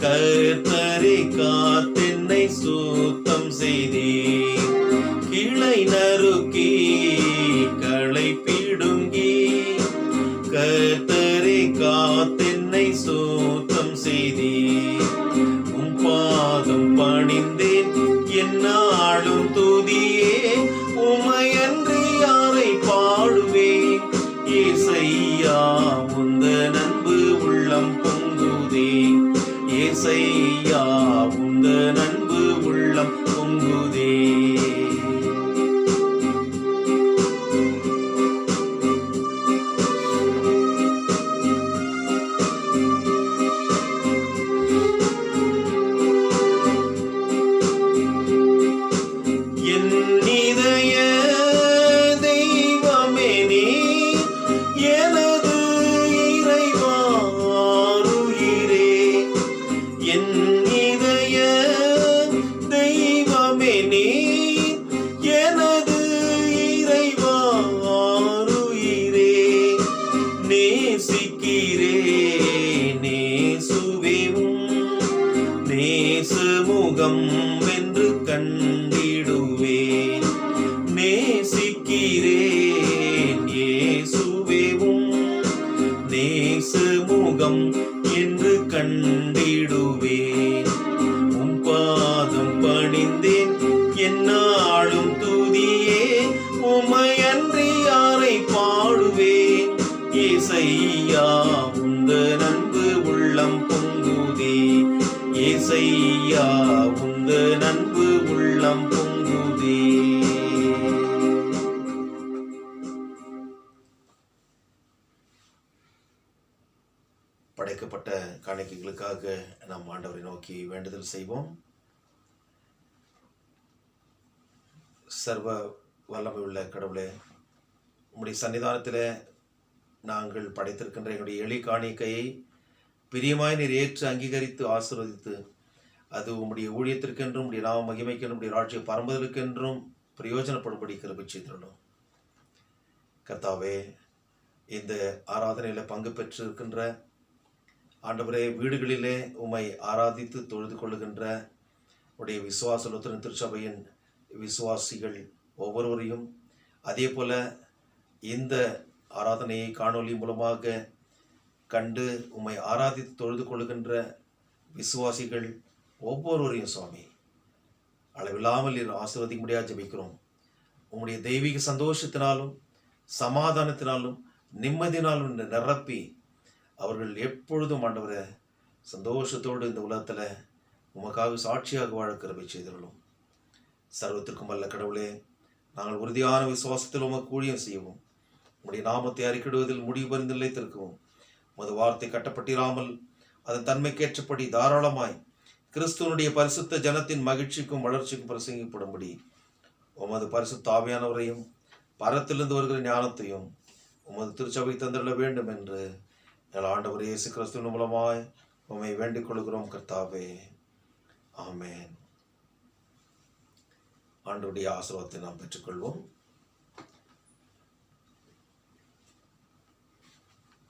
Speaker 2: கர்த்தரை காத்தென்னை சுத்தம் செய்தே. கிளை நறுக்கி களை பிடுங்கி கர்த்தரை காத்தென்னை சுத்தம் செய்தே. பாதம் பணிந்தேன் என்னாலும் துதியே, உம்மையன்றி யாரை பாடுவேன் ஏசையா. உந்த நன்பு உள்ளம் பொங்குதே ஏசையா, உந்த நன்பு உள்ளம் பொங்குதே. முகம் என்று கண்டிடுவேன். நேசிக்கிறேன் இயேசுவேவும் நேச முகம் என்று கண்டிடுவேன். உம் பாதம் பணிந்தேன் என்னாலும் துதியே, உம்மை அன்றி யாரை பாடுவேன். ஏசையா உந்த நன்பு உள்ளம் பொங்குதே, ஏசையா உந்த நன்பு உள்ளம் பொங்குதே. படைக்கப்பட்ட காணிக்கைகளுக்காக நாம் ஆண்டவரை நோக்கி வேண்டுதல் செய்வோம். சர்வ வல்லமை உள்ள கடவுளே, உம்முடைய சன்னிதானத்தில் நாங்கள் படைத்திருக்கின்ற எங்களுடைய எளிய காணிக்கையை பிரியமாய் நீர் ஏற்று அங்கீகரித்து ஆசீர்வதித்து, அது உம்முடைய ஊழியத்திற்கென்றும் உடைய நாம மகிமைக்கென்றும் உடைய ராஜ்ய பரம்பதற்கென்றும் பிரயோஜனப்படும்படி கிருபை செய்திருந்தோம். கர்த்தாவே, இந்த ஆராதனையில் பங்கு பெற்றிருக்கின்ற ஆண்டவரே, வீடுகளிலே உம்மை ஆராதித்து தொழுது கொள்ளுகின்ற உடைய விசுவாச லுத்தரன் திருச்சபையின் விசுவாசிகள் ஒவ்வொருவரையும், அதே போல இந்த ஆராதனையை காணொளி மூலமாக கண்டு உம்மை ஆராதித்து தொழுது கொள்ளுகின்ற விசுவாசிகள் ஒவ்வொருவரையும் சுவாமி அளவில்லாமல் ஆசீர்வதிக்க முடியாது ஜெபிக்கிறோம். உம்முடைய தெய்வீக சந்தோஷத்தினாலும் சமாதானத்தினாலும் நிம்மதினாலும் நிரப்பி அவர்கள் எப்பொழுதும் ஆண்டவரை சந்தோஷத்தோடு இந்த உலகத்தில் உமக்காக சாட்சியாக வாழ கிருபை செய்திருளும். சர்வத்திற்கும் அல்ல கடவுளே, நாங்கள் உறுதியான விசுவாசத்தில் உமக்கு ஊழியம் செய்யவும், உம்முடைய நாமத்தை அறிக்கிடுவதில் முடிவு பறிந்து நிலைத்திருக்கவும், உமது வார்த்தை கட்டப்பட்டிராமல் அதன் தன்மைக்கேற்றபடி தாராளமாய் கிறிஸ்துவனுடைய பரிசுத்த ஜனத்தின் மகிழ்ச்சிக்கும் வளர்ச்சிக்கும் பிரசங்கிப்படும்படி உமது பரிசுத்த ஆவியானவரையும் பரத்திலிருந்து வருகிற ஞானத்தையும் உமது திருச்சபை தந்திட வேண்டும் என்று எங்கள் ஆண்டவர் இயேசு கிறிஸ்துவின் மூலமாய் உம்மை வேண்டிக் கொள்கிறோம் கர்த்தாவே. ஆமென். ஆண்டவருடைய ஆசீர்வாதத்தை நாம் பெற்றுக்கொள்வோம்.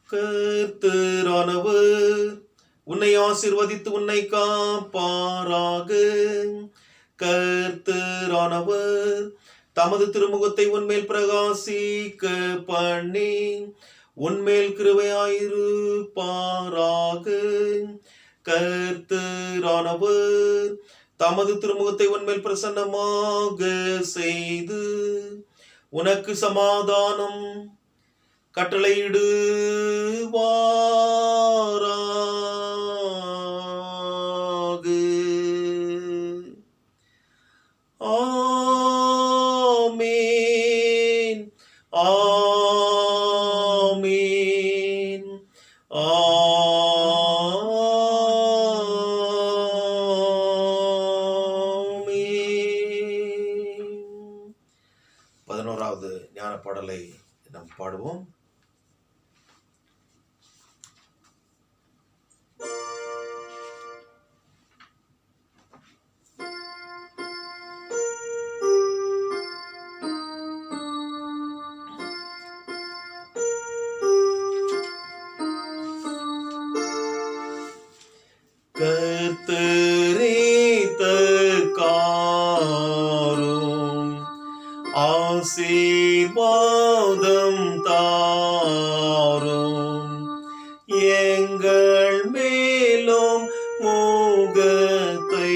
Speaker 2: கர்த்தரானவர் உன்னை ஆசீர்வதித்து உன்னை காப்பாராக. கர்த்தரானவர் தமது திருமுகத்தை உன்மேல் பிரகாசிக்க பண்ணி உன்மேல் கிருபையாயிருப்பாராக. கர்த்தரானவர் தமது திருமுகத்தை உன்மேல் பிரசன்னமாக செய்து உனக்கு சமாதானம் கட்டளையிடுவாராக. ஆமென், ஆமென், ஆமென். 11வது ஞான பாடலை நாம் பாடுவோம். கர்த்தரே தற்காரும் ஆசீர்வாதம் தாரும், எங்கள் மேலும் முகத்தை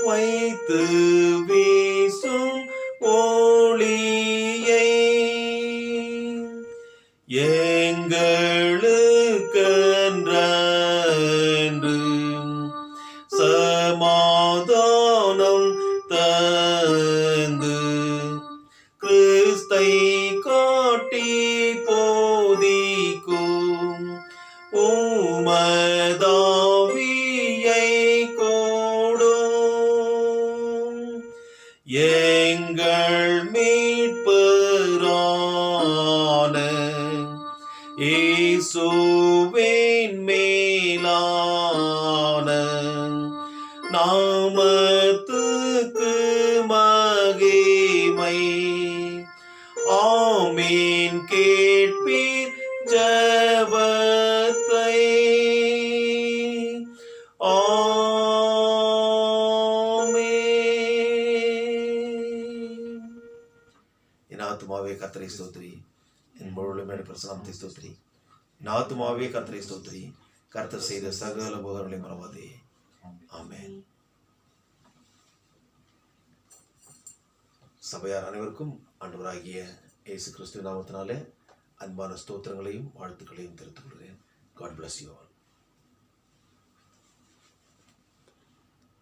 Speaker 2: வைத்து வீசும் ஒளியை எங்களுக்கென்று சமாதானம் தந்து கிறிஸ்தை காட்டி போதிக்கும் உமதாவியை கோடும் எங்கள் மீட்பரான இயேசுவின் மேலான நாமத்துக்கு மகிமை. ஆமீன். கேட்பீர் ஜெபத்தை. ஆமென்.
Speaker 1: கர்த்தரை ஸ்தோத்திரி. என் முழுமையான பிரசனத்தை ஸ்தோத்திரி. என் ஆத்துமாவே கர்த்தரை ஸ்தோத்திரி. கர்த்தர் செய்த சகல உபகாரங்களையும் மறவாதே. ஆமென். சபையார் அனைவருக்கும் ஆண்டவராகிய இயேசு கிறிஸ்துவின் நாமத்தினாலே அன்பான ஸ்தோத்திரங்களையும் வாழ்த்துக்களையும் தெரிவித்துக் கொள்கிறேன். God bless you all.